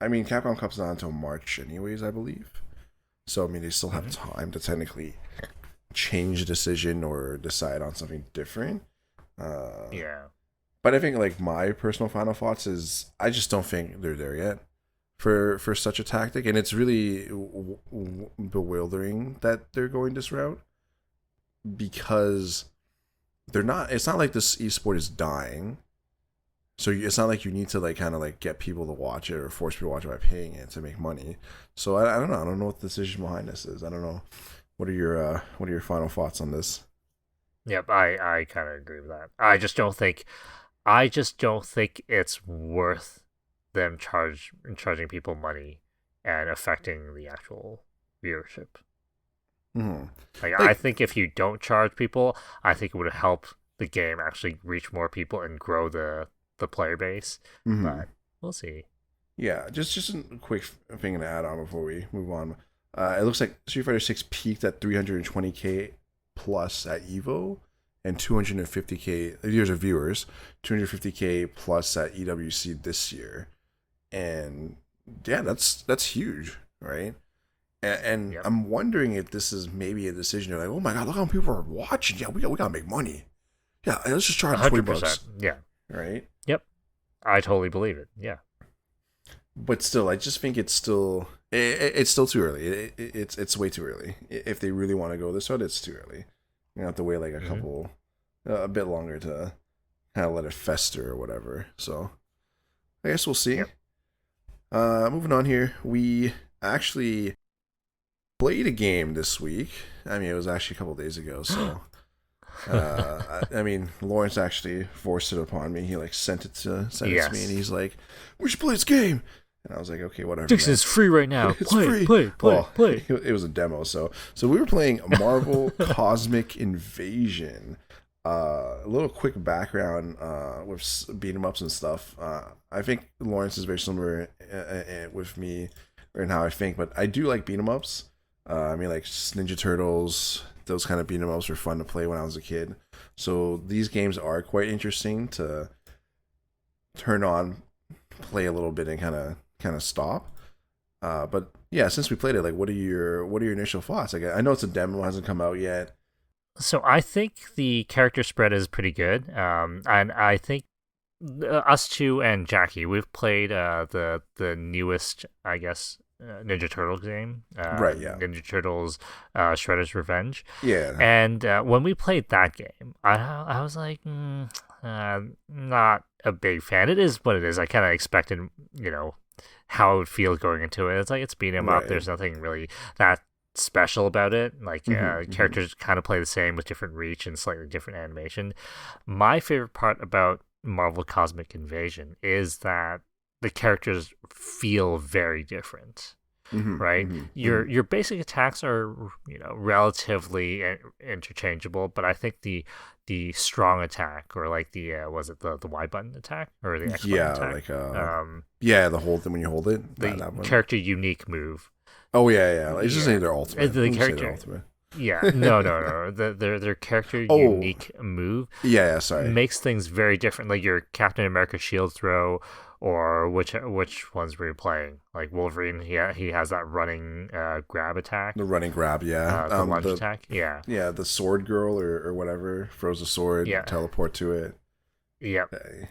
Speaker 2: I mean, Capcom Cup's not until March, anyways, I believe. So I mean, they still have
Speaker 1: Hmm.
Speaker 2: time to technically change a decision or decide on something different. Uh,
Speaker 1: Yeah.
Speaker 2: but I think like my personal final thoughts is I just don't think they're there yet for such a tactic, and it's really bewildering that they're going this route because they're not. It's not like this esport is dying. So it's not like you need to like kind of like get people to watch it or force people to watch it by paying it to make money. So I don't know. I don't know what the decision behind this is. I don't know. What are your final thoughts on this?
Speaker 1: Yep, I kind of agree with that. I just don't think it's worth them charging people money and affecting the actual viewership.
Speaker 2: Mm-hmm.
Speaker 1: Like I
Speaker 2: Like,
Speaker 1: think if you don't charge people, I think it would help the game actually reach more people and grow the player base.
Speaker 2: mm-hmm.
Speaker 1: But we'll see.
Speaker 2: Yeah, just a quick thing to add on before we move on. It looks like Street Fighter Six peaked at 320K plus at Evo, and 250K years of viewers, 250K plus at EWC this year, and yeah, that's huge, right? And
Speaker 1: Yep,
Speaker 2: I'm wondering if this is maybe a decision. You're like, oh my god, look how many people are watching. Yeah, we gotta make money. Yeah, let's just charge
Speaker 1: 100%.
Speaker 2: $20,
Speaker 1: Yeah.
Speaker 2: right?
Speaker 1: Yep. I totally believe it. Yeah.
Speaker 2: But still, I just think it's still too early. It's way too early. If they really want to go this route, it's too early. You have to wait like
Speaker 1: Hmm.
Speaker 2: a bit longer to kind of let it fester or whatever. So I guess we'll see.
Speaker 1: Yep.
Speaker 2: Moving on here, we actually played a game this week. I mean, it was actually a couple days ago. So I mean, Lawrence actually forced it upon me. He like sent it to me, and
Speaker 1: Yes.
Speaker 2: he's like, "We should play this game." And I was like, "Okay, whatever,
Speaker 1: Dixon
Speaker 2: man."
Speaker 1: is free right now.
Speaker 2: It's
Speaker 1: Play,
Speaker 2: free.
Speaker 1: play, play,
Speaker 2: Well,
Speaker 1: play.
Speaker 2: it was a demo, so we were playing Marvel Cosmic Invasion. A little quick background with beat 'em ups and stuff. I think Lawrence is very similar with me in how I think, but I do like beat 'em ups. I mean, like Ninja Turtles, those kind of beat 'em ups were fun to play when I was a kid. So these games are quite interesting to turn on, play a little bit, and kind of stop. But yeah, since we played it, like, what are your initial thoughts? Like, I know it's a demo, hasn't come out yet.
Speaker 1: So I think the character spread is pretty good. And I think us two and Jackie, we've played the newest, I guess, Ninja Turtles game,
Speaker 2: Right? Yeah.
Speaker 1: Ninja Turtles Shredder's Revenge.
Speaker 2: Yeah.
Speaker 1: And when we played that game, I was like, not a big fan. It is what it is. I kind of expected, how it would feel going into it. It's like it's beat 'em up.
Speaker 2: Right.
Speaker 1: There's nothing really that special about it. Like
Speaker 2: Mm-hmm.
Speaker 1: characters kind of play the same with different reach and slightly different animation. My favorite part about Marvel Cosmic Invasion is that the characters feel very different,
Speaker 2: Mm-hmm.
Speaker 1: right?
Speaker 2: Mm-hmm.
Speaker 1: Your basic attacks are relatively interchangeable, but I think the strong attack, or like the was it the Y button attack or the X button
Speaker 2: Yeah,
Speaker 1: attack,
Speaker 2: like
Speaker 1: um
Speaker 2: yeah, the whole thing when you hold it,
Speaker 1: the
Speaker 2: that one.
Speaker 1: character unique move.
Speaker 2: Oh yeah, yeah. Like, it's just
Speaker 1: Yeah,
Speaker 2: say their ultimate.
Speaker 1: the
Speaker 2: We'll just say their
Speaker 1: character.
Speaker 2: ultimate.
Speaker 1: Yeah, no. Their character
Speaker 2: Oh
Speaker 1: unique move
Speaker 2: yeah, yeah. Sorry.
Speaker 1: makes things very different. Like your Captain America shield throw, or which ones were you playing? Like Wolverine, he has that running grab attack,
Speaker 2: The running grab, yeah.
Speaker 1: the lunge attack. Yeah,
Speaker 2: Yeah, the sword girl or whatever throws a sword,
Speaker 1: yeah,
Speaker 2: teleport to it.
Speaker 1: yeah.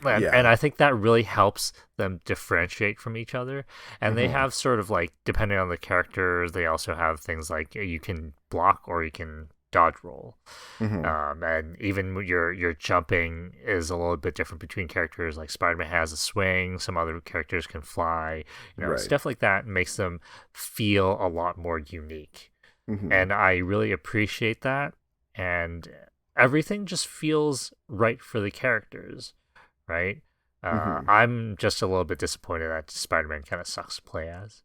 Speaker 1: And
Speaker 2: Yeah.
Speaker 1: I think that really helps them differentiate from each other. And they
Speaker 2: Mm-hmm.
Speaker 1: have sort of like, depending on the characters, they also have things like you can block or you can dodge roll.
Speaker 2: Mm-hmm.
Speaker 1: And even your jumping is a little bit different between characters. Like Spider-Man has a swing, some other characters can fly.
Speaker 2: Right.
Speaker 1: Stuff like that makes them feel a lot more unique.
Speaker 2: Mm-hmm.
Speaker 1: And I really appreciate that. And everything just feels right for the characters, right?
Speaker 2: Mm-hmm.
Speaker 1: I'm just a little bit disappointed that Spider-Man kind of sucks to play as.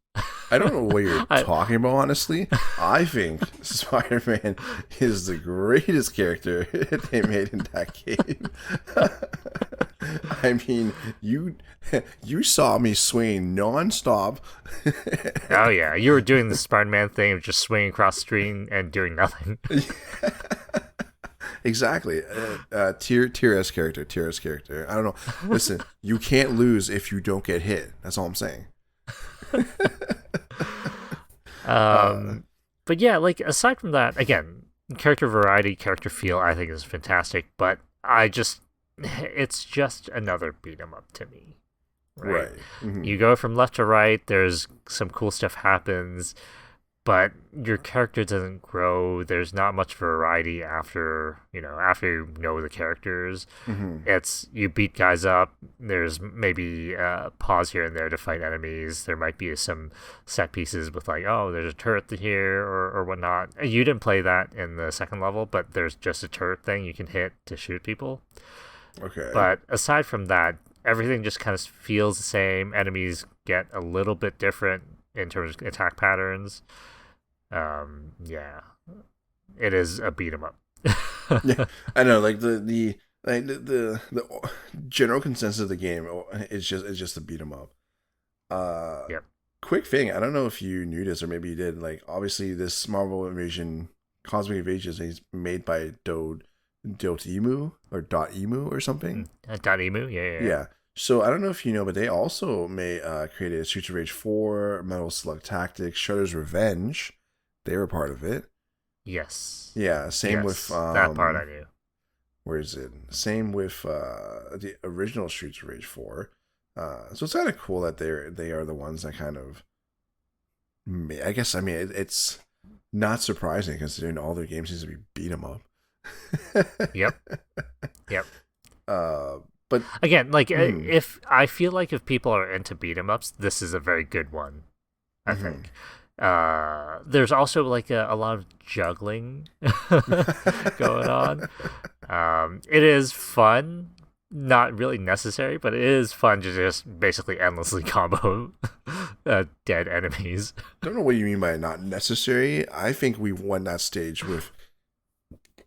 Speaker 2: I don't know what you're
Speaker 1: I,
Speaker 2: talking about, honestly. I think Spider-Man is the greatest character they made in that game. I mean, you saw me swing nonstop.
Speaker 1: oh yeah, you were doing the Spider-Man thing of just swinging across the screen and doing nothing.
Speaker 2: Exactly. Tier S character. Tier S character. I don't know. Listen, you can't lose if you don't get hit. That's all I'm saying. Uh,
Speaker 1: But yeah, like aside from that, again, character variety, character feel, I think is fantastic. But it's just another beat 'em up to me, right?
Speaker 2: right. Mm-hmm.
Speaker 1: You go from left to right. There's some cool stuff happens, but your character doesn't grow. There's not much variety after you know the characters.
Speaker 2: Mm-hmm.
Speaker 1: It's you beat guys up. There's maybe pause here and there to fight enemies. There might be some set pieces with like, oh, there's a turret here or whatnot. You didn't play that in the second level, but there's just a turret thing you can hit to shoot people.
Speaker 2: Okay.
Speaker 1: But aside from that, everything just kind of feels the same. Enemies get a little bit different in terms of attack patterns. Yeah, it is a beat 'em up.
Speaker 2: Yeah, I know. Like the general consensus of the game is just to beat 'em up.
Speaker 1: Yep.
Speaker 2: Quick thing. I don't know if you knew this or maybe you did. Like, obviously, this Marvel Invasion, Cosmic Invasion is made by Dotemu or .emu or something.
Speaker 1: .emu, yeah.
Speaker 2: Yeah. So I don't know if you know, but they also created Streets of Rage 4, Metal Slug Tactics, Shredder's Revenge. They were part of it.
Speaker 1: Yes.
Speaker 2: Yeah. Same
Speaker 1: Yes,
Speaker 2: with
Speaker 1: that part I knew.
Speaker 2: where is it? Same with the original Streets of Rage 4. So it's kind of cool that they are the ones that kind of. I guess it's not surprising considering all their games seems to be beat 'em up.
Speaker 1: Yep.
Speaker 2: But
Speaker 1: Again, like if I feel like if people are into beat 'em ups, this is a very good one. I think. There's also like a lot of juggling going on. It is fun, not really necessary, but it is fun to just basically endlessly combo dead enemies.
Speaker 2: don't know what you mean by not necessary. I think we won that stage with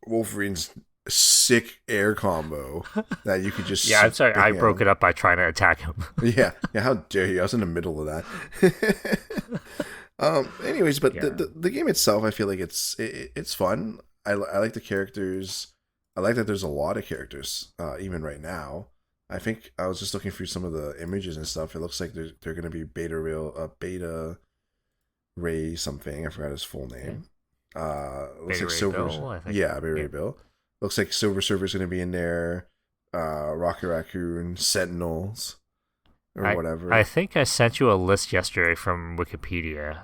Speaker 2: Wolverine's sick air combo that you could just.
Speaker 1: Yeah, I'm sorry, I broke it up by trying to attack him.
Speaker 2: Yeah, how dare you? I was in the middle of that. Anyways, but
Speaker 1: Yeah.
Speaker 2: the game itself, I feel like it's fun. I like the characters. I like that there's a lot of characters, even right now. I think I was just looking through some of the images and stuff. It looks like they're going to be beta Ray something. I forgot his full
Speaker 1: Yeah.
Speaker 2: name. Looks
Speaker 1: Beta
Speaker 2: like
Speaker 1: Ray
Speaker 2: Silver.
Speaker 1: Bill, I think.
Speaker 2: Yeah, Beta Ray
Speaker 1: Yeah.
Speaker 2: Bill. Looks like Silver Surfer's gonna be in there. Rocket Raccoon, Sentinels, or
Speaker 1: I
Speaker 2: whatever.
Speaker 1: think I sent you a list yesterday from Wikipedia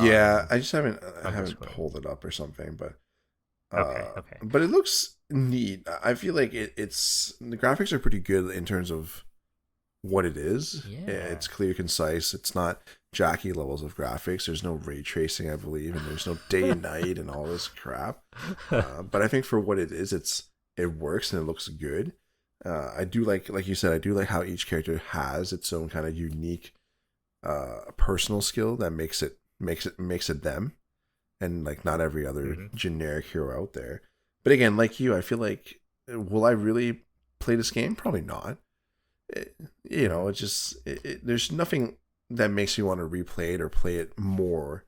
Speaker 2: Yeah,
Speaker 1: on
Speaker 2: I just haven't
Speaker 1: Discord.
Speaker 2: pulled it up or something,
Speaker 1: Okay, okay.
Speaker 2: but it looks neat. I feel like it's the graphics are pretty good in terms of what it is.
Speaker 1: Yeah.
Speaker 2: It's clear, concise. It's not jacky levels of graphics. There's no ray tracing, I believe, and there's no day and night and all this crap. But I think for what it is, it works and it looks good. I do like you said, I do like how each character has its own kind of unique personal skill that makes it them, and like not every other
Speaker 1: Hmm.
Speaker 2: generic hero out there. But again, like you, I feel like will I really play this game? Probably not.
Speaker 1: Hmm.
Speaker 2: It's just there's nothing that makes me want to replay it or play it more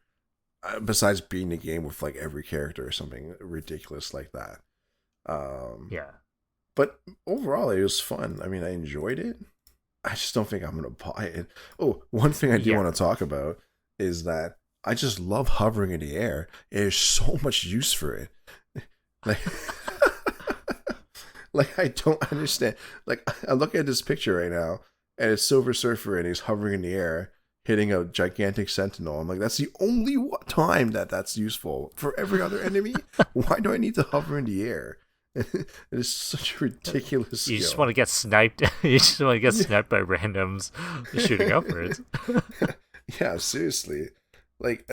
Speaker 2: besides beating the game with like every character or something ridiculous like that. Um,
Speaker 1: Yeah.
Speaker 2: but overall, it was fun. I mean, I enjoyed it. I just don't think I'm gonna buy it. Oh, one thing I do
Speaker 1: Yeah.
Speaker 2: want to talk about is that I just love hovering in the air. There's so much use for it. Like, like I don't understand. Like I look at this picture right now, and it's Silver Surfer, and he's hovering in the air, hitting a gigantic sentinel. I'm like, that's the only time that that's useful. For every other enemy, why do I need to hover in the air? It is such a ridiculous
Speaker 1: You just want
Speaker 2: skill.
Speaker 1: to get sniped. You just want to get sniped by randoms shooting upwards.
Speaker 2: Yeah, seriously. Like,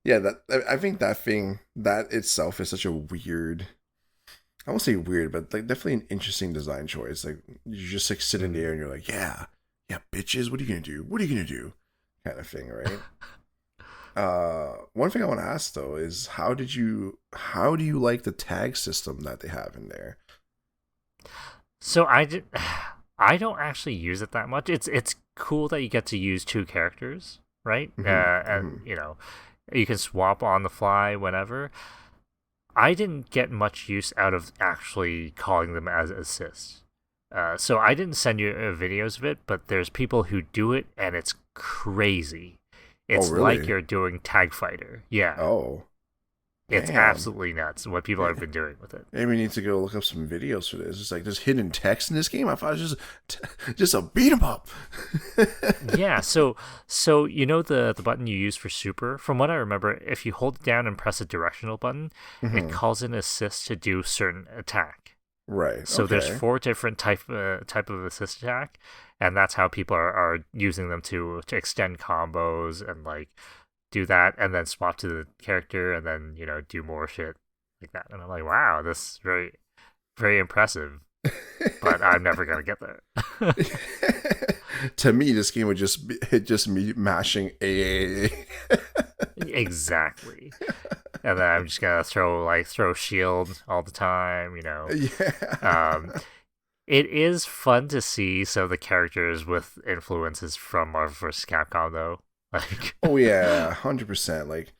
Speaker 2: yeah, that I think that thing that itself is such a weird. I won't say weird, but like definitely an interesting design choice. Like you just like sit in the
Speaker 1: Mm.
Speaker 2: air and you're like, yeah, yeah, bitches, what are you gonna do? What are you gonna do? Kind of thing, right? One thing I want to ask though is how do you like the tag system that they have in there?
Speaker 1: So I did. I don't actually use it that much. It's cool that you get to use two characters, right?
Speaker 2: Hmm.
Speaker 1: And
Speaker 2: Hmm.
Speaker 1: you can swap on the fly whenever. I didn't get much use out of actually calling them as assists. So I didn't send you videos of it, but there's people who do it, and it's crazy.
Speaker 2: Oh,
Speaker 1: It's like
Speaker 2: really?
Speaker 1: you're doing Tag Fighter. Yeah,
Speaker 2: Oh,
Speaker 1: it's
Speaker 2: damn.
Speaker 1: absolutely nuts what people have been doing with it.
Speaker 2: Maybe we need to go look up some videos for this. It's like there's hidden text in this game. I thought it was just a beat 'em up.
Speaker 1: Yeah, so you know the button you use for super? From what I remember, if you hold it down and press a directional button, it
Speaker 2: Hmm.
Speaker 1: calls in assist to do certain attack.
Speaker 2: Right.
Speaker 1: So there's
Speaker 2: Okay.
Speaker 1: four different type of assist attack, and that's how people are using them to extend combos and like do that, and then swap to the character, and then do more shit like that. And I'm like, wow, this is very impressive, but I'm never gonna get there.
Speaker 2: To me, this game would just me mashing A.
Speaker 1: Exactly. And then I'm just gonna throw shield all the time.
Speaker 2: Yeah.
Speaker 1: Um, it is fun to see some of the characters with influences from Marvel vs. Capcom, though. Like,
Speaker 2: Oh yeah, 100%. Like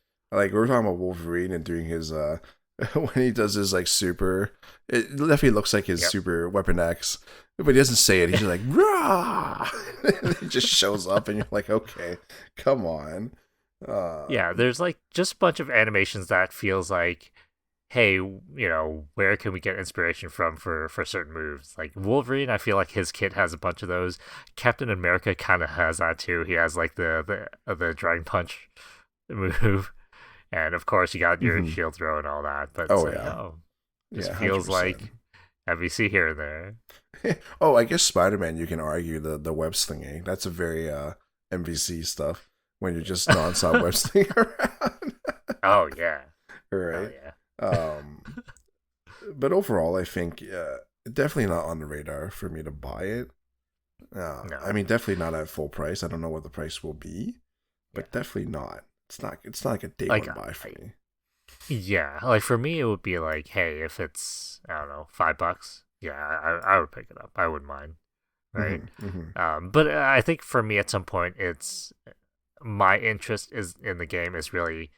Speaker 2: we're talking about Wolverine and doing his when he does his like super, it definitely looks like his
Speaker 1: yep,
Speaker 2: super weapon X, but he doesn't say it. He's just like rah, and it just shows up, and you're like, okay, come on.
Speaker 1: yeah. There's like just a bunch of animations that feels like, hey, where can we get inspiration from for certain moves? Like Wolverine, I feel like his kit has a bunch of those. Captain America kind of has that too. He has like the Dragon Punch move. And of course, you got your
Speaker 2: Mhm.
Speaker 1: shield throw and all that, but it's
Speaker 2: Oh
Speaker 1: like,
Speaker 2: yeah,
Speaker 1: oh, just
Speaker 2: yeah, hundred
Speaker 1: feels
Speaker 2: percent.
Speaker 1: like MVC here and there.
Speaker 2: Oh, I guess Spider Man. You can argue the web slinging. That's a very MVC stuff when you're just nonstop web slinging around.
Speaker 1: Oh yeah, hell
Speaker 2: Right.
Speaker 1: yeah.
Speaker 2: Um, but overall, I think definitely not on the radar for me to buy it. I
Speaker 1: No,
Speaker 2: mean, definitely not at full price. I don't know what the price will be,
Speaker 1: yeah,
Speaker 2: but definitely not. It's not like a day
Speaker 1: like
Speaker 2: one buy for me.
Speaker 1: yeah, like for me, it would be like, hey, if it's I don't know $5, yeah, I would pick it up. I wouldn't mind, right?
Speaker 2: Hmm. Hmm.
Speaker 1: But I think for me, at some point, it's my interest is in the game is really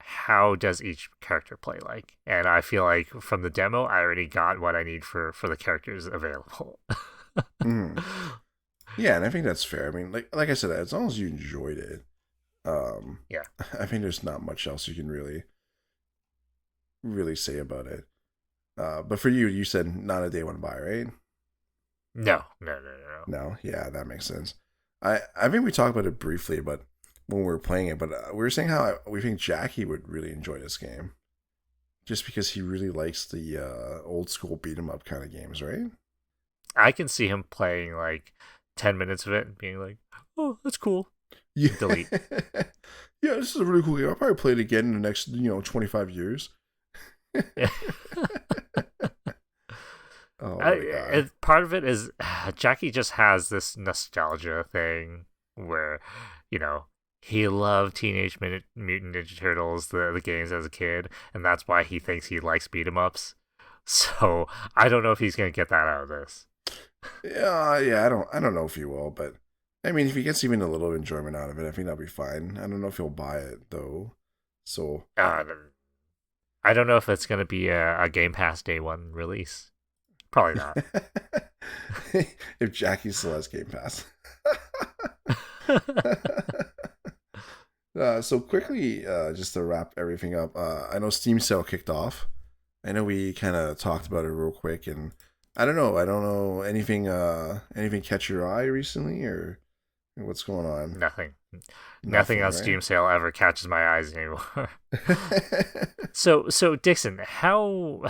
Speaker 1: how does each character play like, and I feel like from the demo, I already got what I need for the characters available.
Speaker 2: Hmm. Yeah, and I think that's fair. I mean, like I said, as long as you enjoyed it,
Speaker 1: Yeah.
Speaker 2: I think there's not much else you can really say about it. But for you, you said not a day one buy, right?
Speaker 1: No, no, no, no.
Speaker 2: No, yeah, that makes sense. I think we talked about it briefly, but when we were playing it, but we were saying how we think Jackie would really enjoy this game, just because he really likes the old school beat 'em up kind of games, right?
Speaker 1: I can see him playing like 10 minutes of it and being like, "Oh, that's cool."
Speaker 2: Yeah,
Speaker 1: Delete.
Speaker 2: yeah, this is a really cool game. I'll probably play it again in the next 25 years.
Speaker 1: Yeah.
Speaker 2: Oh my god.
Speaker 1: Part of it is Jackie just has this nostalgia thing where, you know, he loved Mutant Ninja Turtles, the games as a kid, and that's why he thinks he likes beat 'em ups. So I don't know if he's gonna get that out of this.
Speaker 2: Yeah. I don't know if he will, but I mean, if he gets even a little enjoyment out of it, I think that'll be fine. I don't know if he'll buy it though. So
Speaker 1: Uh, I don't know if it's gonna be a Game Pass day one release. Probably not.
Speaker 2: if Jackie still has Game Pass. So quickly, just to wrap everything up, I know Steam sale kicked off. I know we kind of talked about it real quick, and I don't know anything catch your eye recently, or what's going on?
Speaker 1: Nothing. Nothing
Speaker 2: Nothing,
Speaker 1: on
Speaker 2: right?
Speaker 1: Steam sale ever catches my eyes anymore. So Dixon, how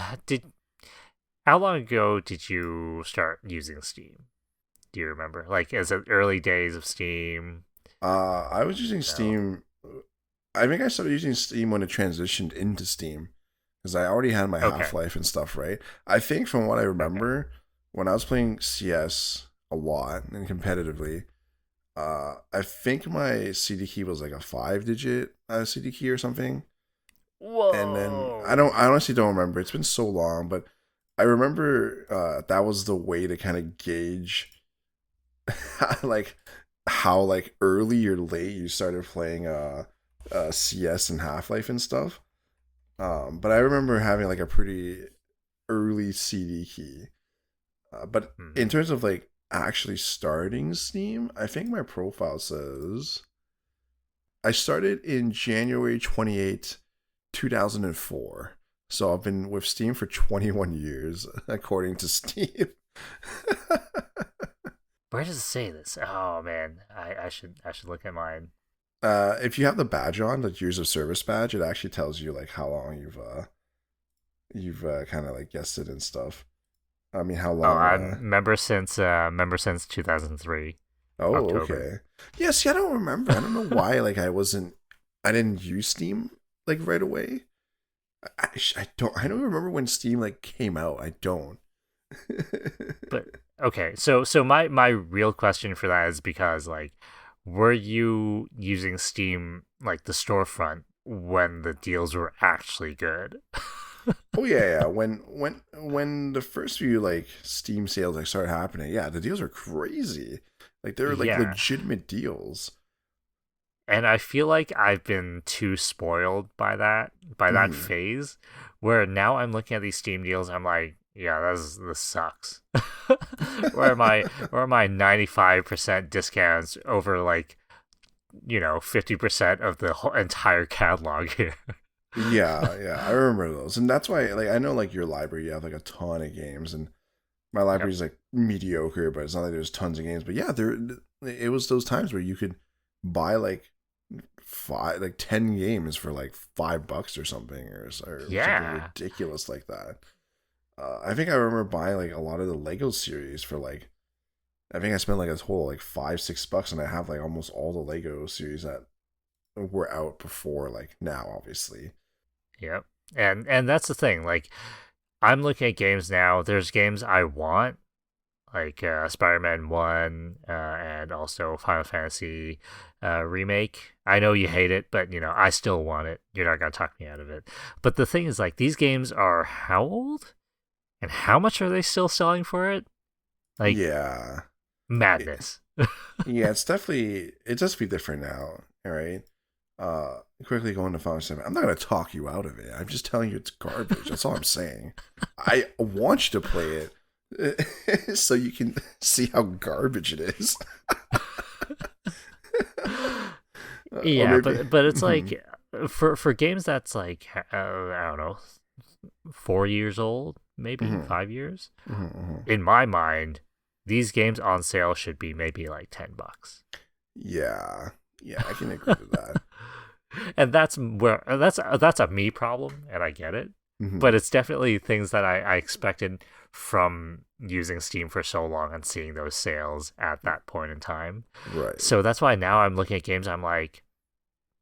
Speaker 1: long ago did you start using Steam? Do you remember? Like, is it early days of Steam?
Speaker 2: I was using
Speaker 1: No.
Speaker 2: Steam. I think I started using Steam when it transitioned into Steam because I already had my
Speaker 1: Okay.
Speaker 2: Half Life and stuff, right? I think from what I
Speaker 1: Okay.
Speaker 2: remember, when I was playing CS a lot and competitively, I think my CD key was like a 5 digit CD key or something. And then
Speaker 1: Whoa.
Speaker 2: I honestly don't remember. It's been so long, but I remember that was the way to kind of gauge like how like early or late you started playing CS and Half Life and stuff. But I remember having like a pretty early CD key. But in
Speaker 1: Hmm.
Speaker 2: terms of like actually starting Steam, I think my profile says I started in January 28th, 2004. So I've been with Steam for 21 years, according to Steam.
Speaker 1: Where does it say this? Oh man, I should look at mine.
Speaker 2: If you have the badge on, the years of service badge, it actually tells you like how long you've kind of like guessed it and stuff. I mean, how
Speaker 1: Oh,
Speaker 2: long?
Speaker 1: I'm member since 2003
Speaker 2: Oh,
Speaker 1: October.
Speaker 2: okay. Yeah, see, I don't remember. I don't know why. Like, I didn't use Steam like right away. I don't remember when Steam like came out. I don't.
Speaker 1: But okay, so my real question for that is because like, were you using Steam like the storefront when the deals were actually good?
Speaker 2: Oh yeah. When the first few like Steam sales like started happening, yeah, the deals are crazy. Like they're like
Speaker 1: Yeah.
Speaker 2: legitimate deals.
Speaker 1: And I feel like I've been too spoiled by that
Speaker 2: Hmm.
Speaker 1: phase where now I'm looking at these Steam deals, I'm like, yeah, this sucks. Where are my 95% discounts over like, 50% of the whole entire catalog here?
Speaker 2: Yeah, I remember those, and that's why like I know like your library, you have like a ton of games, and my
Speaker 1: Yep.
Speaker 2: library is like mediocre, but it's not like there's tons of games. But yeah, there it was those times where you could buy like 10 games for like $5 or something, or something
Speaker 1: Yeah.
Speaker 2: ridiculous like that. I think I remember buying like a lot of the Lego series for like I think I spent like a total like $5-6, and I have like almost all the Lego series that were out before like now, obviously.
Speaker 1: Yep. And that's the thing. Like, I'm looking at games now. There's games I want, like Spider-Man 1 and also Final Fantasy remake. I know you hate it, but I still want it. You're not gonna talk me out of it. But the thing is, like, these games are how old, and how much are they still selling for it? Like,
Speaker 2: Yeah,
Speaker 1: madness.
Speaker 2: yeah, it does be different now. All right. Quickly going to Final 7. I'm not gonna talk you out of it. I'm just telling you it's garbage. That's all I'm saying. I want you to play it so you can see how garbage it is. Or
Speaker 1: Yeah,
Speaker 2: maybe.
Speaker 1: but it's
Speaker 2: Mhm,
Speaker 1: like for games that's like I don't know, 4 years old, maybe
Speaker 2: mhm,
Speaker 1: 5 years.
Speaker 2: mhm, mhm.
Speaker 1: In my mind, these games on sale should be maybe like $10.
Speaker 2: Yeah, yeah, I can agree to that.
Speaker 1: And that's a me problem, and I get it.
Speaker 2: Hmm.
Speaker 1: But it's definitely things that I expected from using Steam for so long and seeing those sales at that point in time.
Speaker 2: Right.
Speaker 1: So that's why now I'm looking at games. I'm like,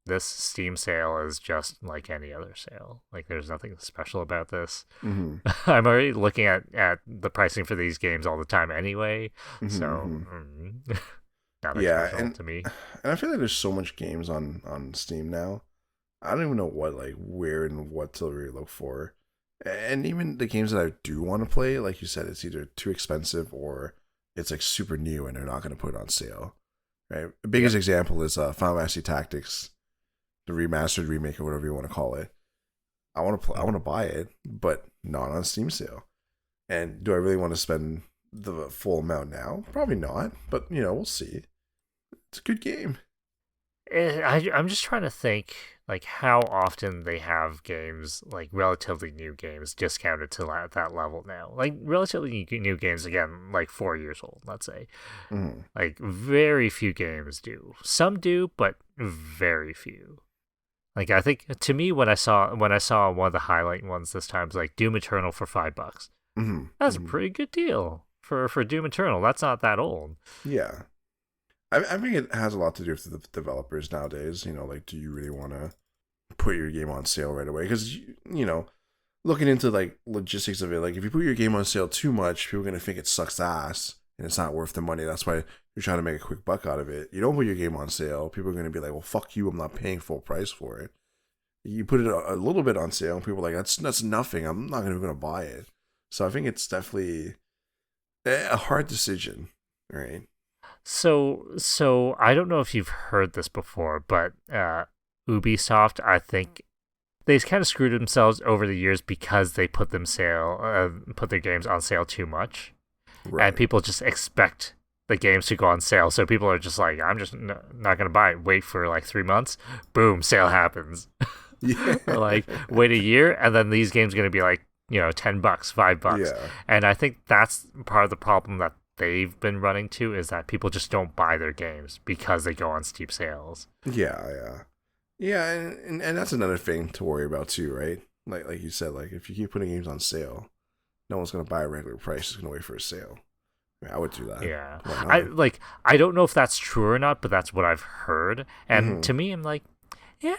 Speaker 1: this Steam sale is just like any other sale. Like, there's nothing special about this.
Speaker 2: Hmm.
Speaker 1: I'm already looking at the pricing for these games all the time anyway.
Speaker 2: Hmm.
Speaker 1: So,
Speaker 2: Hmm.
Speaker 1: nothing
Speaker 2: Yeah,
Speaker 1: special to me.
Speaker 2: and I feel like there's so much games on Steam now. I don't even know what like where and what to really look for. And even the games that I do want to play, like you said, it's either too expensive or it's like super new and they're not going to put it on sale. Right. The biggest
Speaker 1: Yep.
Speaker 2: example is Final Fantasy Tactics, the remastered remake or whatever you want to call it. I want to
Speaker 1: Mhm.
Speaker 2: buy it, but not on Steam sale. And do I really want to spend the full amount now? Probably not, but we'll see. It's a good game.
Speaker 1: I'm just trying to think like how often they have games like relatively new games discounted to that level now. Like relatively new games again, like 4 years old, let's say.
Speaker 2: Mm-hmm.
Speaker 1: Like very few games do. Some do, but very few. Like I think to me when I saw one of the highlight ones this time was like Doom Eternal for $5.
Speaker 2: Mm-hmm.
Speaker 1: That's a
Speaker 2: Mm-hmm.
Speaker 1: pretty good deal for Doom Eternal. That's not that old.
Speaker 2: Yeah. I think it has a lot to do with the developers nowadays. Like, do you really want to put your game on sale right away? Because, looking into like logistics of it, like if you put your game on sale too much, people are going to think it sucks ass and it's not worth the money. That's why you're trying to make a quick buck out of it. You don't put your game on sale, people are going to be like, well, fuck you, I'm not paying full price for it. You put it a little bit on sale, and people are like, that's nothing. I'm not even going to buy it. So I think it's definitely a hard decision, right?
Speaker 1: So I don't know if you've heard this before, but Ubisoft, I think they've kind of screwed themselves over the years because they put their games on sale too much, and
Speaker 2: Right.
Speaker 1: people just expect the games to go on sale. So people are just like, I'm just not gonna buy it. Wait for like 3 months, boom, sale happens.
Speaker 2: Yeah.
Speaker 1: Or like wait a year, and then these games are gonna be like $10, $5,
Speaker 2: Yeah.
Speaker 1: and I think that's part of the problem that they've been running to is that people just don't buy their games because they go on steep sales.
Speaker 2: Yeah, yeah. Yeah, and that's another thing to worry about too, right? Like you said, like if you keep putting games on sale, no one's gonna buy a regular price, just gonna wait for a sale. I mean, I would do that.
Speaker 1: Yeah,
Speaker 2: Why
Speaker 1: I
Speaker 2: not?
Speaker 1: like. I don't know if that's true or not, but that's what I've heard. And
Speaker 2: Mm-hmm.
Speaker 1: to me, I'm like, yeah,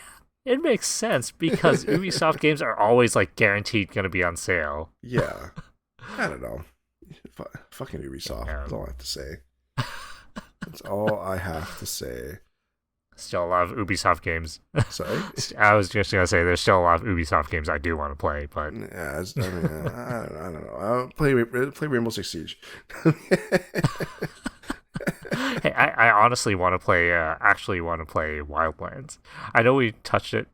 Speaker 1: it makes sense because Ubisoft games are always like guaranteed going to be on sale.
Speaker 2: Yeah. I don't know. Fucking Ubisoft.
Speaker 1: Yeah.
Speaker 2: That's all I have to say. That's all I have to say.
Speaker 1: Still a lot of Ubisoft games.
Speaker 2: Sorry.
Speaker 1: I was just gonna say there's still a lot of Ubisoft games I do want to play, but
Speaker 2: Yeah, I mean, I don't know. I'll play Rainbow Six Siege.
Speaker 1: hey, I honestly want to play. Actually, want to play Wildlands. I know we touched it.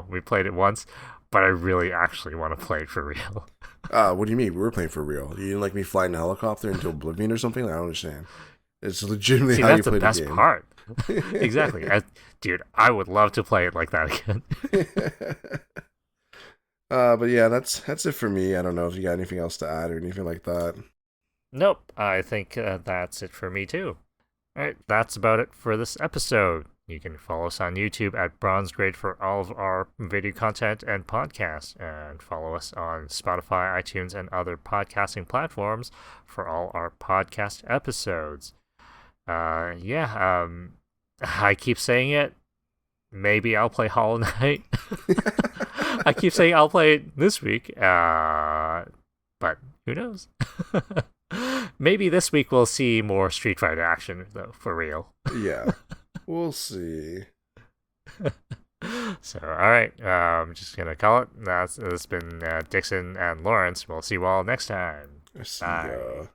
Speaker 1: We played it once, but I really actually want to play it for real.
Speaker 2: What do you mean? We were playing for real. You didn't like me flying a helicopter into oblivion or something? Like, I don't understand. It's legitimately
Speaker 1: See,
Speaker 2: how you
Speaker 1: that's the
Speaker 2: play the
Speaker 1: best
Speaker 2: game.
Speaker 1: part. Exactly, dude. I would love to play it like that again.
Speaker 2: But yeah, that's it for me. I don't know if you got anything else to add or anything like that.
Speaker 1: Nope. I think that's it for me too. All right, that's about it for this episode. You can follow us on YouTube at Bronze Grade for all of our video content and podcasts, and follow us on Spotify, iTunes, and other podcasting platforms for all our podcast episodes. Yeah, I keep saying it. Maybe I'll play Hollow Knight. I keep saying I'll play it this week, but who knows? Maybe this week we'll see more Street Fighter action, though, for real.
Speaker 2: Yeah, we'll see.
Speaker 1: So, all right, I'm just gonna call it. That's been Dixon and Lawrence. We'll see you all next time.
Speaker 2: See
Speaker 1: Bye.
Speaker 2: ya.